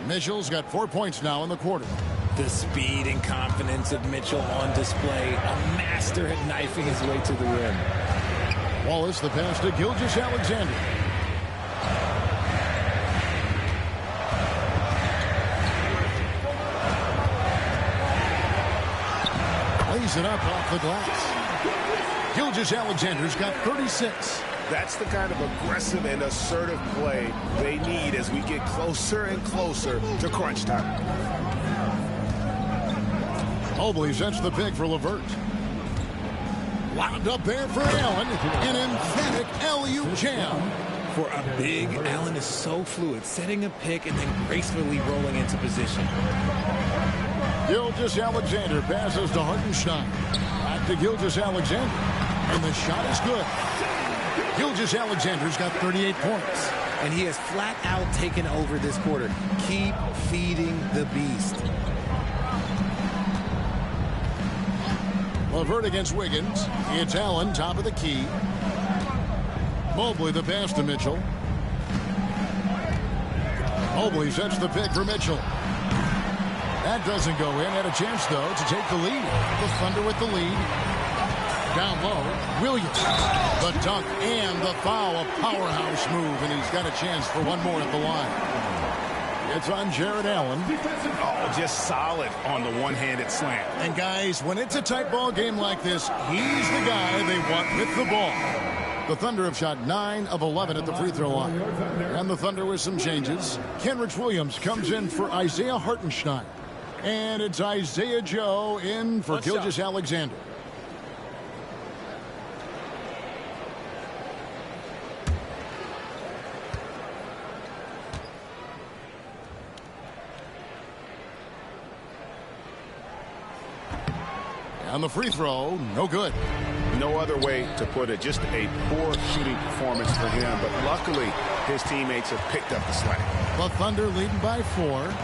Speaker 1: Mitchell's got 4 points now in the quarter.
Speaker 4: The speed and confidence of Mitchell on display. A master at knifing his way to the rim.
Speaker 1: Wallace the pass to Gilgeous-Alexander. Lays it up off the glass. Gilgeous-Alexander's got 36.
Speaker 3: That's the kind of aggressive and assertive play they need as we get closer and closer to crunch time.
Speaker 1: Mobley sets the pick for LeVert. Wound up there for Allen. An emphatic alley-oop jam.
Speaker 4: For a big, Allen is so fluid, setting a pick and then gracefully rolling into position.
Speaker 1: Gilgeous-Alexander passes to Hartenstein. Back to Gilgeous-Alexander. And the shot is good. Gilgeous-Alexander's got 38 points.
Speaker 4: And he has flat out taken over this quarter. Keep feeding the beast.
Speaker 1: LeVert against Wiggins. It's Allen, top of the key. Mobley the pass to Mitchell. Mobley sets the pick for Mitchell. That doesn't go in. Had a chance, though, to take the lead. The Thunder with the lead. Down low, Williams. The dunk and the foul. A powerhouse move, and he's got a chance for one more at the line. It's on Jared Allen.
Speaker 3: Oh, just solid on the one-handed slam.
Speaker 1: And, guys, when it's a tight ball game like this, he's the guy they want with the ball. The Thunder have shot 9 of 11 at the free throw line. And the Thunder with some changes. Kenrich Williams comes in for Isaiah Hartenstein. And it's Isaiah Joe in for Gilgeous-Alexander. On the free throw, no good.
Speaker 3: No other way to put it. Just a poor shooting performance for him. But luckily, his teammates have picked up the slack.
Speaker 1: The Thunder leading by 4.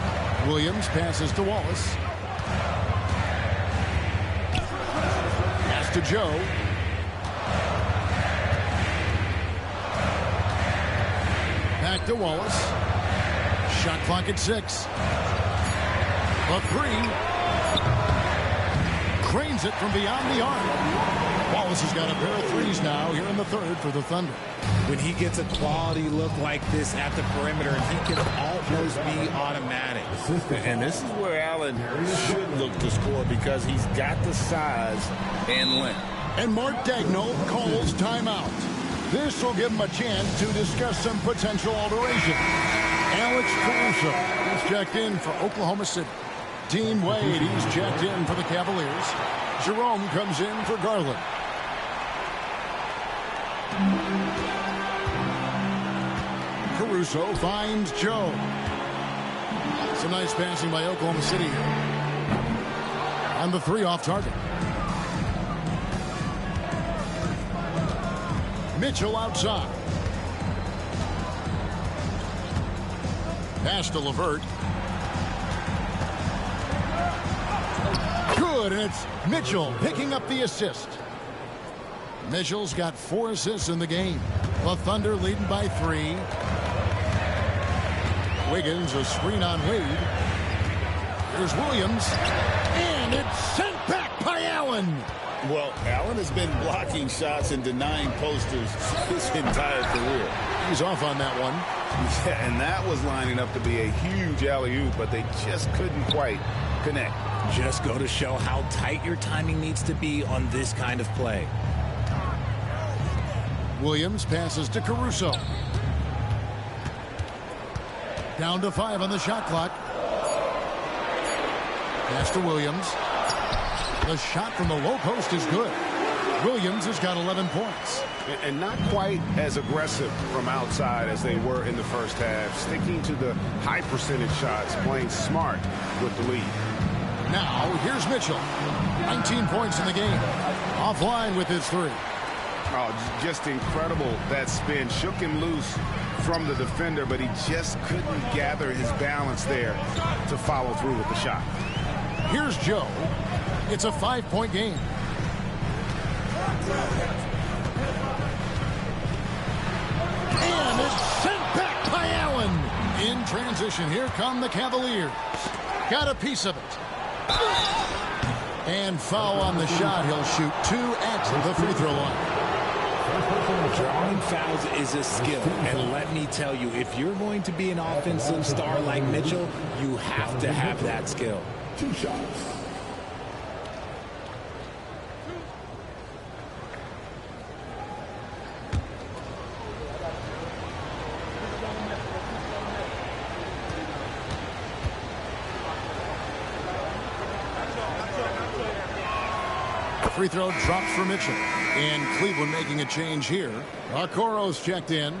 Speaker 1: Williams passes to Wallace. Pass to Joe. Back to Wallace. Shot clock at 6. The 3. Cranes it from beyond the arc. Wallace has got a pair of threes now here in the third for the Thunder.
Speaker 4: When he gets a quality look like this at the perimeter, he can almost be automatic.
Speaker 3: And this is where Allen should look to score because he's got the size and length.
Speaker 1: And Mark Daigneault calls timeout. This will give him a chance to discuss some potential alteration. Alex Caruso is checked in for Oklahoma City. Dean Wade, he's checked in for the Cavaliers. Jerome comes in for Garland. Caruso finds Joe. Some nice passing by Oklahoma City here. And the 3 off target. Mitchell outside. Pass to LeVert. Good, and it's Mitchell picking up the assist. Mitchell's got 4 assists in the game. The Thunder leading by 3. Wiggins, a screen on Wade. Here's Williams, and it's sent back by Allen.
Speaker 3: Well, Allen has been blocking shots and denying posters his entire career.
Speaker 1: He's off on that one.
Speaker 3: Yeah, and that was lining up to be a huge alley-oop, but they just couldn't quite connect.
Speaker 4: Just go to show how tight your timing needs to be on this kind of play.
Speaker 1: Williams passes to Caruso. Down to 5 on the shot clock. Pass to Williams. The shot from the low post is good. Williams has got 11 points.
Speaker 3: And not quite as aggressive from outside as they were in the first half. Sticking to the high percentage shots, playing smart with the lead.
Speaker 1: Now, here's Mitchell. 19 points in the game. Offline with his three.
Speaker 3: Oh, just incredible, that spin. Shook him loose from the defender, but he just couldn't gather his balance there to follow through with the shot.
Speaker 1: Here's Joe. It's a 5-point game. And it's sent back by Allen. In transition, here come the Cavaliers. Got a piece of it. And foul on the shot. He'll shoot 2 at the free throw line.
Speaker 4: Drawing fouls is a skill, and let me tell you, if you're going to be an offensive star like Mitchell, you have to have that skill.
Speaker 6: 2 shots.
Speaker 1: Free throw drops for Mitchell. And Cleveland making a change here. Okoro's checked in.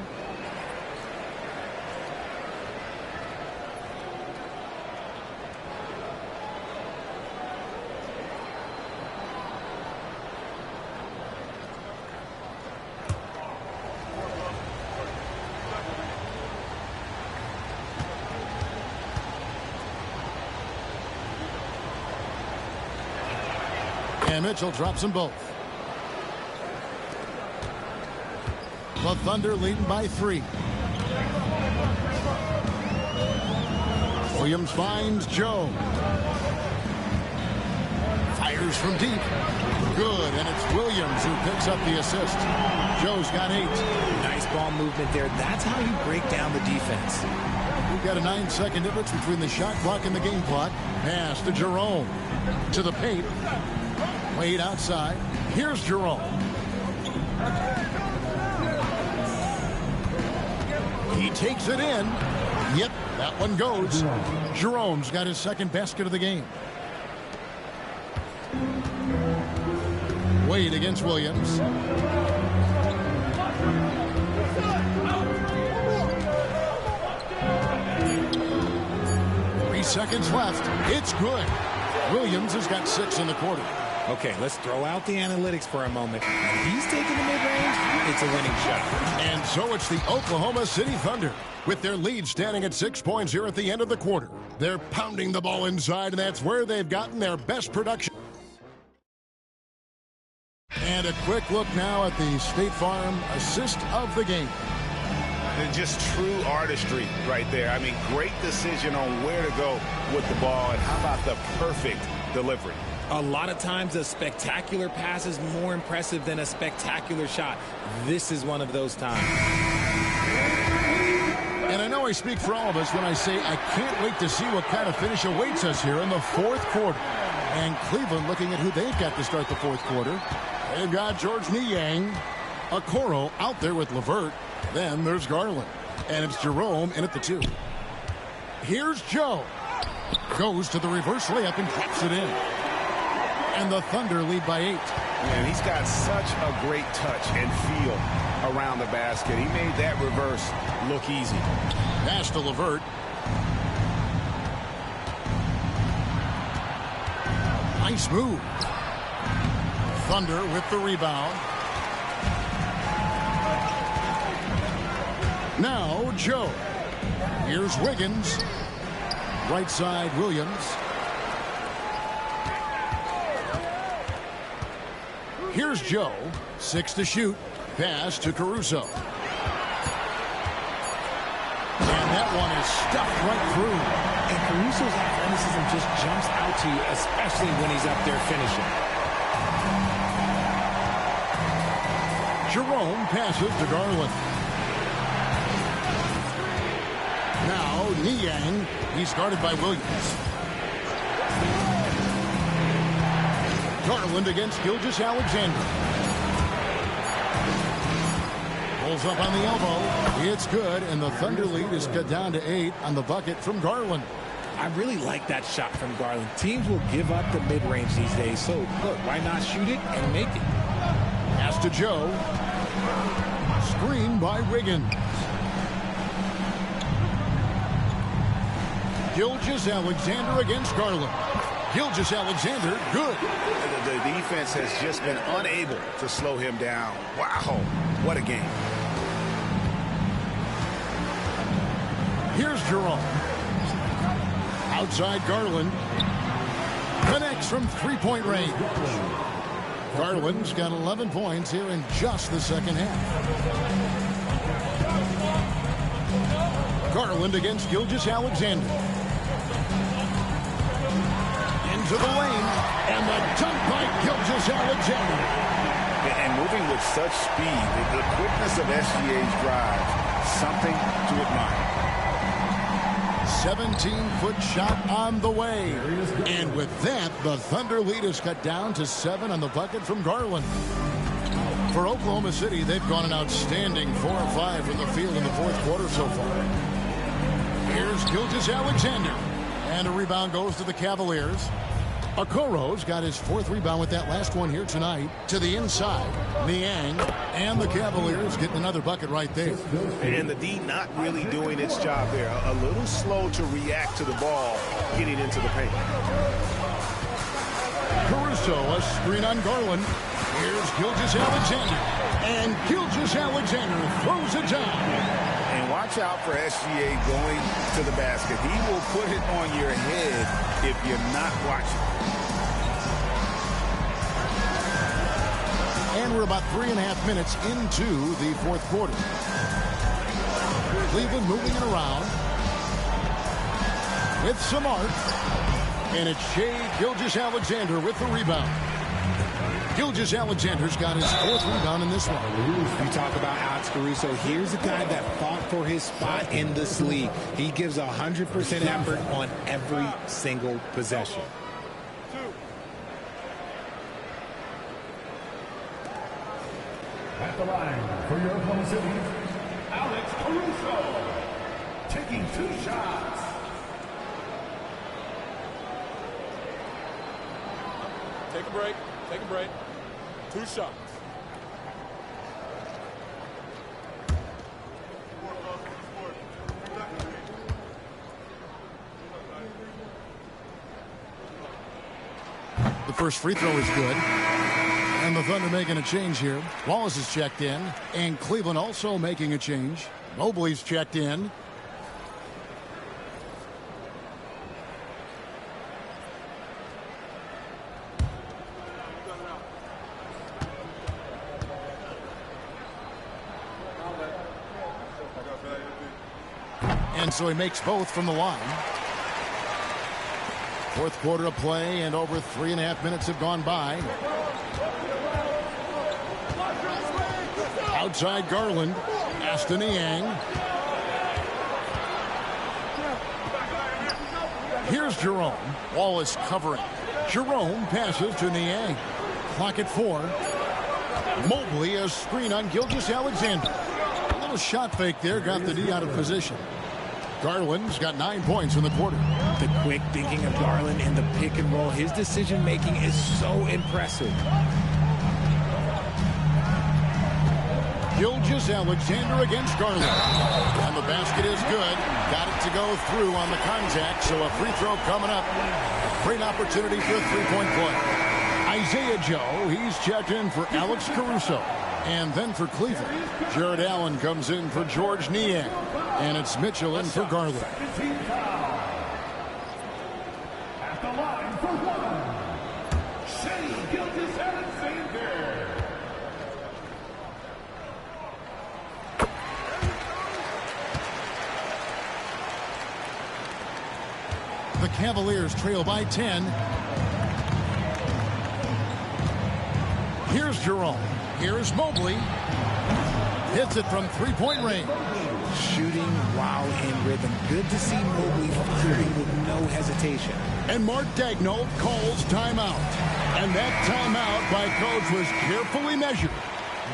Speaker 1: And Mitchell drops them both. The Thunder leading by 3. Williams finds Joe. Fires from deep. Good, and it's Williams who picks up the assist. Joe's got 8.
Speaker 4: Nice ball movement there. That's how you break down the defense.
Speaker 1: We've got a 9-second difference between the shot clock and the game clock. Pass to Jerome. To the paint. Wade outside. Here's Jerome. He takes it in. Yep, that one goes. Jerome's got his second basket of the game. Wade against Williams. 3 seconds left. It's good. Williams has got 6 in the quarter.
Speaker 4: Okay, let's throw out the analytics for a moment. When he's taking the mid-range, it's a winning shot.
Speaker 1: And so it's the Oklahoma City Thunder with their lead standing at 6 points here at the end of the quarter. They're pounding the ball inside, and that's where they've gotten their best production. And a quick look now at the State Farm assist of the game.
Speaker 3: And just true artistry right there. I mean, great decision on where to go with the ball, and how about the perfect delivery.
Speaker 4: A lot of times a spectacular pass is more impressive than a spectacular shot. This is one of those times.
Speaker 1: And I know I speak for all of us when I say I can't wait to see what kind of finish awaits us here in the 4th quarter. And Cleveland looking at who they've got to start the 4th quarter. They've got George Niang, Okoro out there with LeVert. Then there's Garland. And it's Jerome in at the 2. Here's Joe. Goes to the reverse layup and drops it in. And the Thunder lead by 8.
Speaker 3: And he's got such a great touch and feel around the basket. He made that reverse look easy.
Speaker 1: Pass to LeVert. Nice move. Thunder with the rebound. Now Joe. Here's Wiggins. Right side Williams. Here's Joe. 6 to shoot. Pass to Caruso. And that one is stuffed right through.
Speaker 4: And Caruso's athleticism just jumps out to you, especially when he's up there finishing.
Speaker 1: Jerome passes to Garland. Now Niang. He's guarded by Williams. Garland against Gilgeous-Alexander. Pulls up on the elbow. It's good, and the Thunder lead is cut down to 8 on the bucket from Garland.
Speaker 4: I really like that shot from Garland. Teams will give up the mid-range these days, so look, why not shoot it and make it?
Speaker 1: Pass to Joe. Screen by Wiggins. Gilgeous-Alexander against Garland. Gilgeous-Alexander, good.
Speaker 7: The defense has just been unable to slow him down. Wow, what a game.
Speaker 1: Here's Jerome. Outside Garland. Connects from three-point range. Garland's got 11 points here in just the second half. Garland against Gilgeous-Alexander. Into the lane, and the dunk by Gilgeous-Alexander.
Speaker 7: And moving with such speed, the quickness of SGA's drive, something to admire.
Speaker 1: 17-foot shot on the way. And with that, the Thunder lead is cut down to 7 on the bucket from Garland. For Oklahoma City, they've gone an outstanding 4 of 5 from the field in the fourth quarter so far. Here's Gilgeous-Alexander. And a rebound goes to the Cavaliers. Okoro's got his 4th rebound with that last one here tonight. To the inside, Niang, and the Cavaliers getting another bucket right there.
Speaker 7: And the D not really doing its job there. A little slow to react to the ball getting into the paint.
Speaker 1: Caruso, a screen on Garland. Here's Gilgeous-Alexander. And Gilgeous-Alexander throws it down.
Speaker 7: And watch out for SGA going to the basket. He will put it on your head if you're not watching.
Speaker 1: And we're about 3.5 minutes into the fourth quarter. Cleveland moving it around with some art. And it's Shai Gilgeous-Alexander with the rebound. Gilgeous-Alexander's got his 4th rebound in this one.
Speaker 4: You talk about Alex Caruso. Here's a guy that fought for his spot in this league. He gives 100% effort on every single possession.
Speaker 6: At the line for your Oklahoma City, Alex Caruso, taking 2 shots.
Speaker 12: Take a break. Take a break. 2 shots.
Speaker 1: The first free throw is good. And the Thunder making a change here. Wallace is checked in. And Cleveland also making a change. Mobley's checked in. And so he makes both from the line. Fourth quarter of play, and over 3.5 minutes have gone by. Outside Garland, Aston Niang. Here's Jerome. Wallace covering. Jerome passes to Niang. Clock at 4. Mobley, a screen on Gilgeous-Alexander. A little shot fake there, got the D out of position. Garland's got 9 points in the quarter.
Speaker 4: The quick thinking of Garland in the pick and roll. His decision making is so impressive.
Speaker 1: Gilgeous-Alexander against Garland. And the basket is good. Got it to go through on the contact, so a free throw coming up. A great opportunity for a three-point play. Isaiah Joe, he's checked in for Alex Caruso. And then for Cleveland, Jared Allen comes in for George Niang. And it's Mitchell in for Garland.
Speaker 6: At the line for 1, Shai Gilgeous-Alexander.
Speaker 1: The Cavaliers trail by 10. Here's Jerome. Here's Mobley. Hits it from three-point range.
Speaker 4: Shooting while in rhythm. Good to see Mobley firing with no hesitation.
Speaker 1: And Mark Daigneault calls timeout. And that timeout by coach was carefully measured,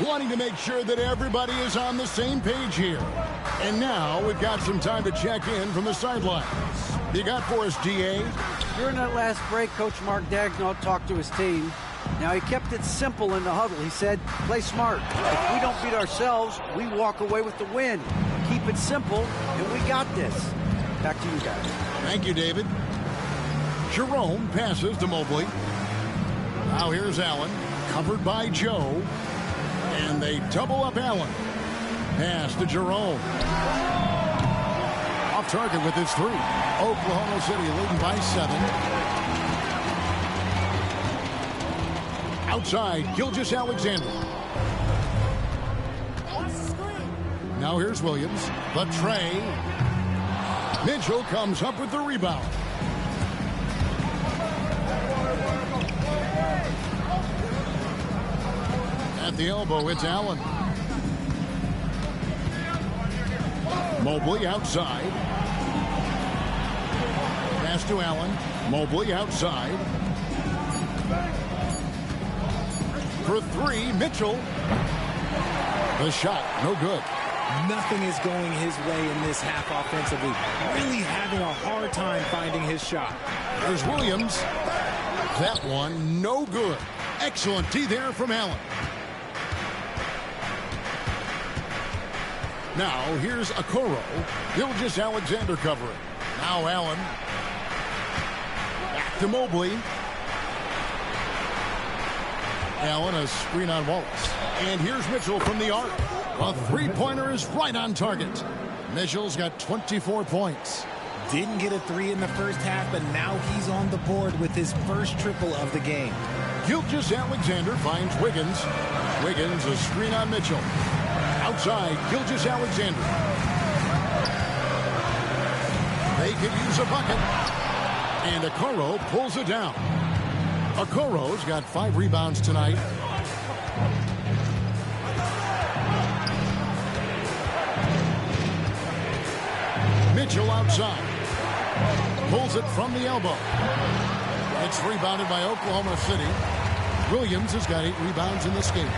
Speaker 1: wanting to make sure that everybody is on the same page here. And now we've got some time to check in from the sidelines. You got for us, DA?
Speaker 5: During that last break, Coach Mark Daigneault talked to his team. Now, he kept it simple in the huddle. He said, play smart. If we don't beat ourselves, we walk away with the win. Keep it simple, and we got this. Back to you guys.
Speaker 1: Thank you, David. Jerome passes to Mobley. Now here's Allen, covered by Joe. And they double up Allen. Pass to Jerome. Off target with his three. Oklahoma City leading by 7. Outside, Gilgeous-Alexander. Now here's Williams. The tray. Mitchell comes up with the rebound. At the elbow, it's Allen. Mobley outside. Pass to Allen. Mobley outside. For three, Mitchell. The shot, no good.
Speaker 4: Nothing is going his way in this half offensively. Really having a hard time finding his shot.
Speaker 1: There's Williams. That one, no good. Excellent D there from Allen. Now, here's Okoro. Gilgeous-Alexander covering. Now Allen. Back to Mobley. Allen, a screen on Wallace. And here's Mitchell from the arc. A three-pointer is right on target. Mitchell's got 24 points.
Speaker 4: Didn't get a three in the first half, but now he's on the board with his first triple of the game.
Speaker 1: Gilgeous-Alexander finds Wiggins. Wiggins, a screen on Mitchell. Outside, Gilgeous-Alexander. They could use a bucket. And Okoro pulls it down. Okoro's got 5 rebounds tonight. Mitchell outside. Pulls it from the elbow. It's rebounded by Oklahoma City. Williams has got 8 rebounds in this game.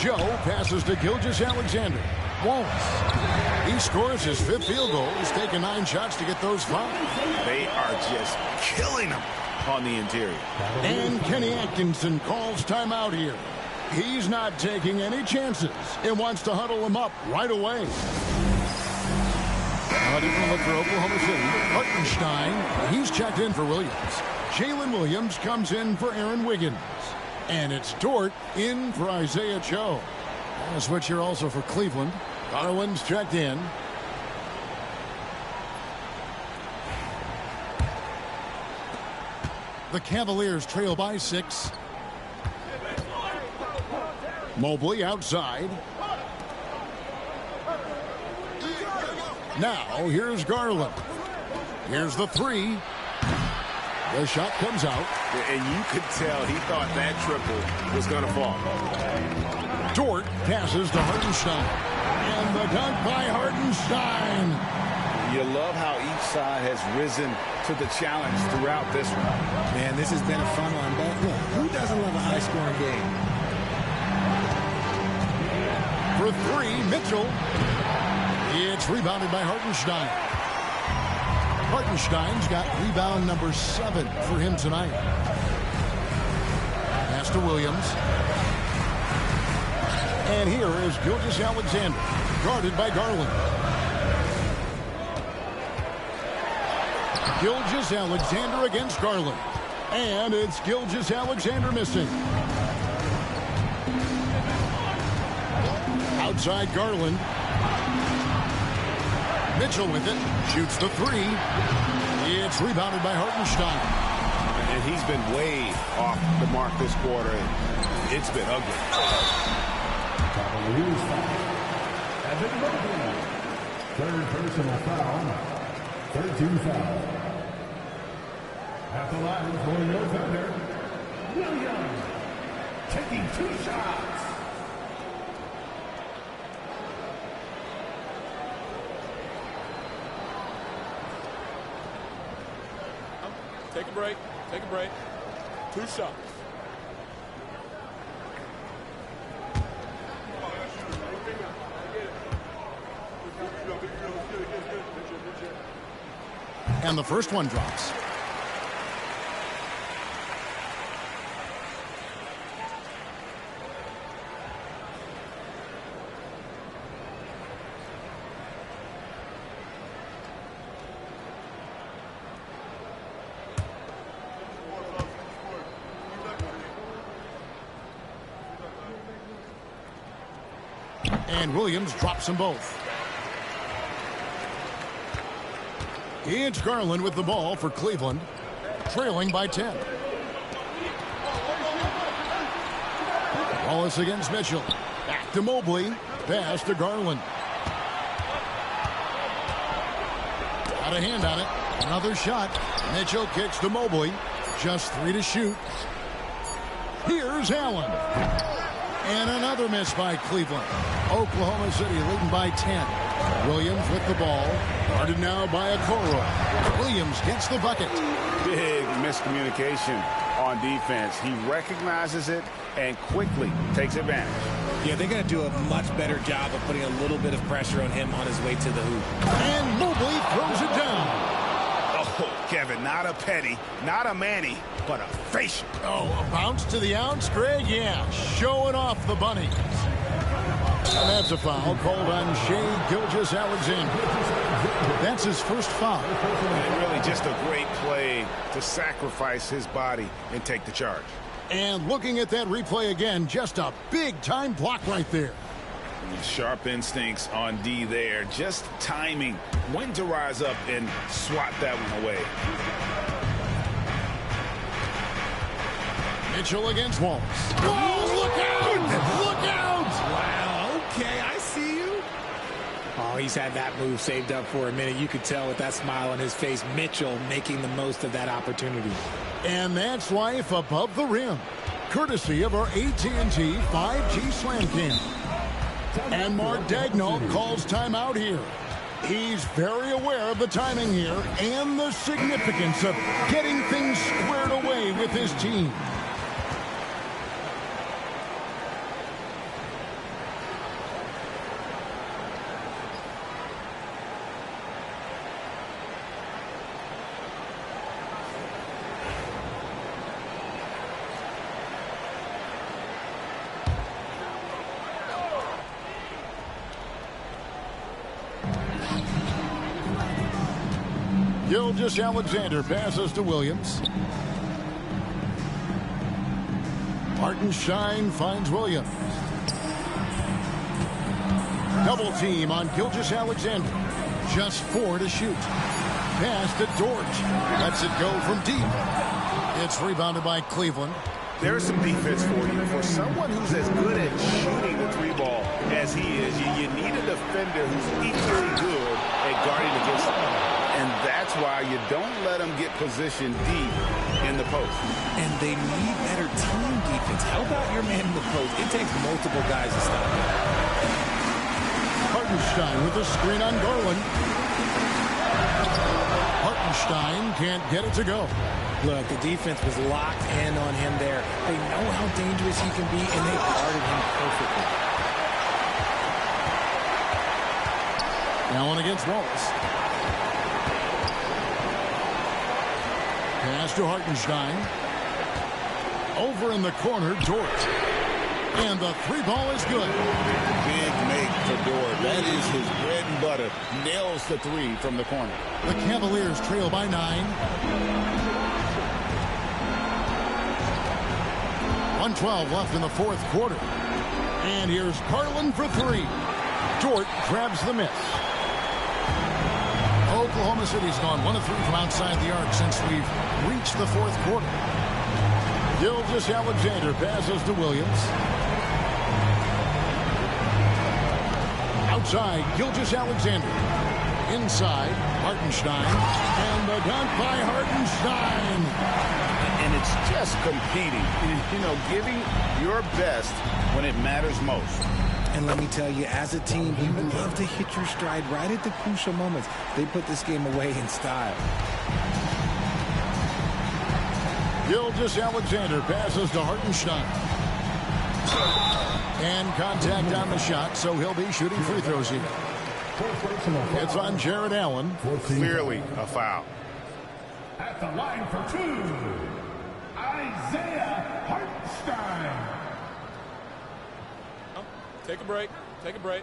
Speaker 1: Joe passes to Gilgeous-Alexander. Wallace. He scores his 5th field goal. He's taken 9 shots to get those 5.
Speaker 7: They are just killing him on the interior.
Speaker 1: And Kenny Atkinson calls timeout here. He's not taking any chances and wants to huddle him up right away. Now a different look for Oklahoma City. Hartenstein, he's checked in for Williams. Jalen Williams comes in for Aaron Wiggins. And it's Dort in for Isaiah Joe. And a switch here also for Cleveland. Garland's checked in. The Cavaliers trail by 6. Mobley outside. Now here's Garland. Here's the 3. The shot comes out.
Speaker 7: And you could tell he thought that triple was going to fall.
Speaker 1: Dort passes to Hartenstein. And the dunk by Hartenstein.
Speaker 7: You love how each side has risen to the challenge throughout this one.
Speaker 4: Man, this has been a fun one. But look, who doesn't love a high-scoring game?
Speaker 1: For 3, Mitchell. It's rebounded by Hartenstein. Hartenstein's got rebound number 7 for him tonight. Pass to Williams. And here is Gilgeous-Alexander, guarded by Garland. Gilgeous-Alexander against Garland. And it's Gilgeous-Alexander missing. Outside Garland. Mitchell with it. Shoots the 3. It's rebounded by Hartenstein.
Speaker 7: And he's been way off the mark this quarter. It's been ugly.
Speaker 6: Evan Mobley. 3rd personal foul. 3rd team foul. At the line for your defender, Williams. Taking 2 shots.
Speaker 12: Take a break. Take a break. 2 shots.
Speaker 1: And the first one drops. And Williams drops them both. It's Garland with the ball for Cleveland, trailing by 10. Wallace against Mitchell. Back to Mobley. Pass to Garland. Got a hand on it. Another shot. Mitchell kicks to Mobley. Just 3 to shoot. Here's Allen. And another miss by Cleveland. Oklahoma City leading by 10. Williams with the ball. Guarded now by Okoro. Williams gets the bucket.
Speaker 7: Big miscommunication on defense. He recognizes it and quickly takes advantage.
Speaker 4: Yeah, they're going to do a much better job of putting a little bit of pressure on him on his way to the hoop.
Speaker 1: And Mobley throws it down.
Speaker 3: Oh, Kevin, not a petty, not a Manny, but a facial.
Speaker 1: Oh, a bounce to the ounce, Greg? Yeah, showing off the bunny. And that's a foul called on Shai Gilgeous-Alexander. That's his first foul.
Speaker 3: And really just a great play to sacrifice his body and take the charge.
Speaker 1: And looking at that replay again, just a big-time block right there.
Speaker 3: Sharp instincts on D there. Just timing when to rise up and swat that one away.
Speaker 1: Mitchell against Wallace. Oh, look out! Look out!
Speaker 4: Wow, okay, I see you. Oh, he's had that move saved up for a minute. You could tell with that smile on his face, Mitchell making the most of that opportunity.
Speaker 1: And that's life above the rim, courtesy of our AT&T 5G Slam Cam. And Mark Daigneault calls timeout here. He's very aware of the timing here and the significance of getting things squared away with his team. Gilgeous-Alexander passes to Williams. Hartenstein finds Williams. Double team on Gilgeous-Alexander. Just 4 to shoot. Pass to Dort. Lets it go from deep. It's rebounded by Cleveland.
Speaker 3: There's some defense for you. For someone who's as good at shooting the 3-ball as he is, you need a defender who's equally good at guarding against him. And that's why you don't let them get positioned deep in the post.
Speaker 4: And they need better team defense. How about your man in the post? It takes multiple guys to stop him.
Speaker 1: Hartenstein with a screen on Garland. Hartenstein can't get it to go.
Speaker 4: Look, the defense was locked in on him there. They know how dangerous he can be, and they guarded him perfectly.
Speaker 1: Allen against Wallace. Pass to Hartenstein. Over in the corner, Dort. And the 3-ball is good.
Speaker 2: Big make for Dort. That is his bread and butter. Nails the 3 from the corner.
Speaker 1: The Cavaliers trail by 9. 1:12 left in the fourth quarter. And here's Garland for 3. Dort grabs the miss. Oklahoma City's gone 1 of 3 from outside the arc since we've reached the fourth quarter. Gilgeous-Alexander passes to Williams. Outside, Gilgeous-Alexander. Inside, Hartenstein. And the dunk by Hartenstein.
Speaker 7: And it's just competing, you know, giving your best when it matters most.
Speaker 4: And let me tell you, as a team, you love to hit your stride right at the crucial moments. They put this game away in style.
Speaker 1: Gilgeous-Alexander passes to Hartenstein. And contact on the shot, so he'll be shooting free throws here. It's on Jared Allen.
Speaker 3: Clearly a foul.
Speaker 6: At the line for 2, Isaiah Hartenstein.
Speaker 12: Take a break. Take a break.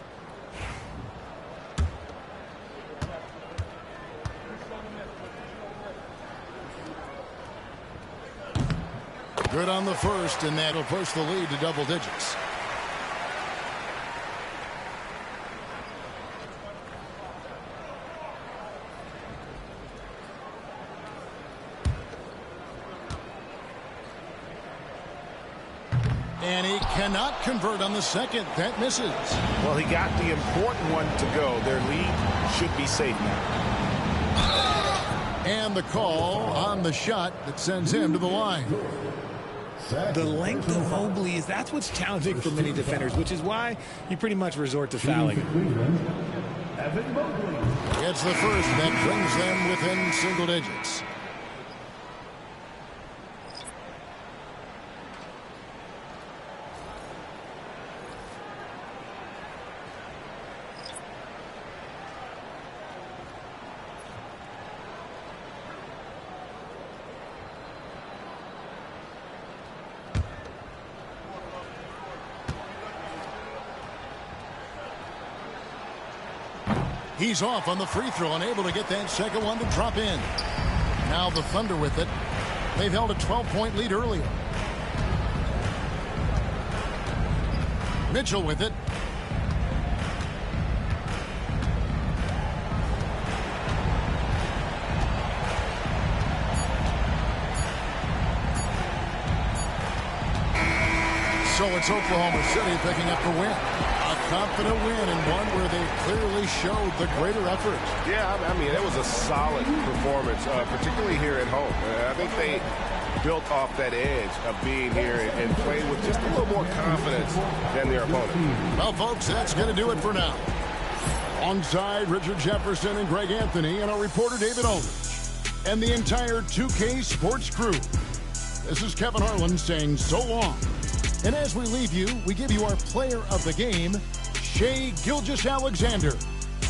Speaker 1: Good on the first, and that'll push the lead to double digits. And he cannot convert on the second. That misses.
Speaker 3: Well, he got the important one to go. Their lead should be safe now.
Speaker 1: And the call on the shot that sends him to the line.
Speaker 4: The length of Mobley that's what's challenging for many defenders, which is why you pretty much resort to fouling.
Speaker 1: It's the first that brings them within single digits. He's off on the free throw, unable to get that second one to drop in. Now the Thunder with it. They've held a 12-point lead earlier. Mitchell with it. So it's Oklahoma City picking up the win. A confident win and one where they clearly showed the greater effort.
Speaker 8: Yeah, I mean, it was a solid performance, particularly here at home. I think they built off that edge of being here and played with just a little more confidence than their opponent.
Speaker 1: Well, folks, that's going to do it for now. Alongside Richard Jefferson and Greg Anthony and our reporter David Aldridge and the entire 2K Sports crew, this is Kevin Harlan saying so long. And as we leave you, we give you our player of the game, Shai Gilgeous-Alexander.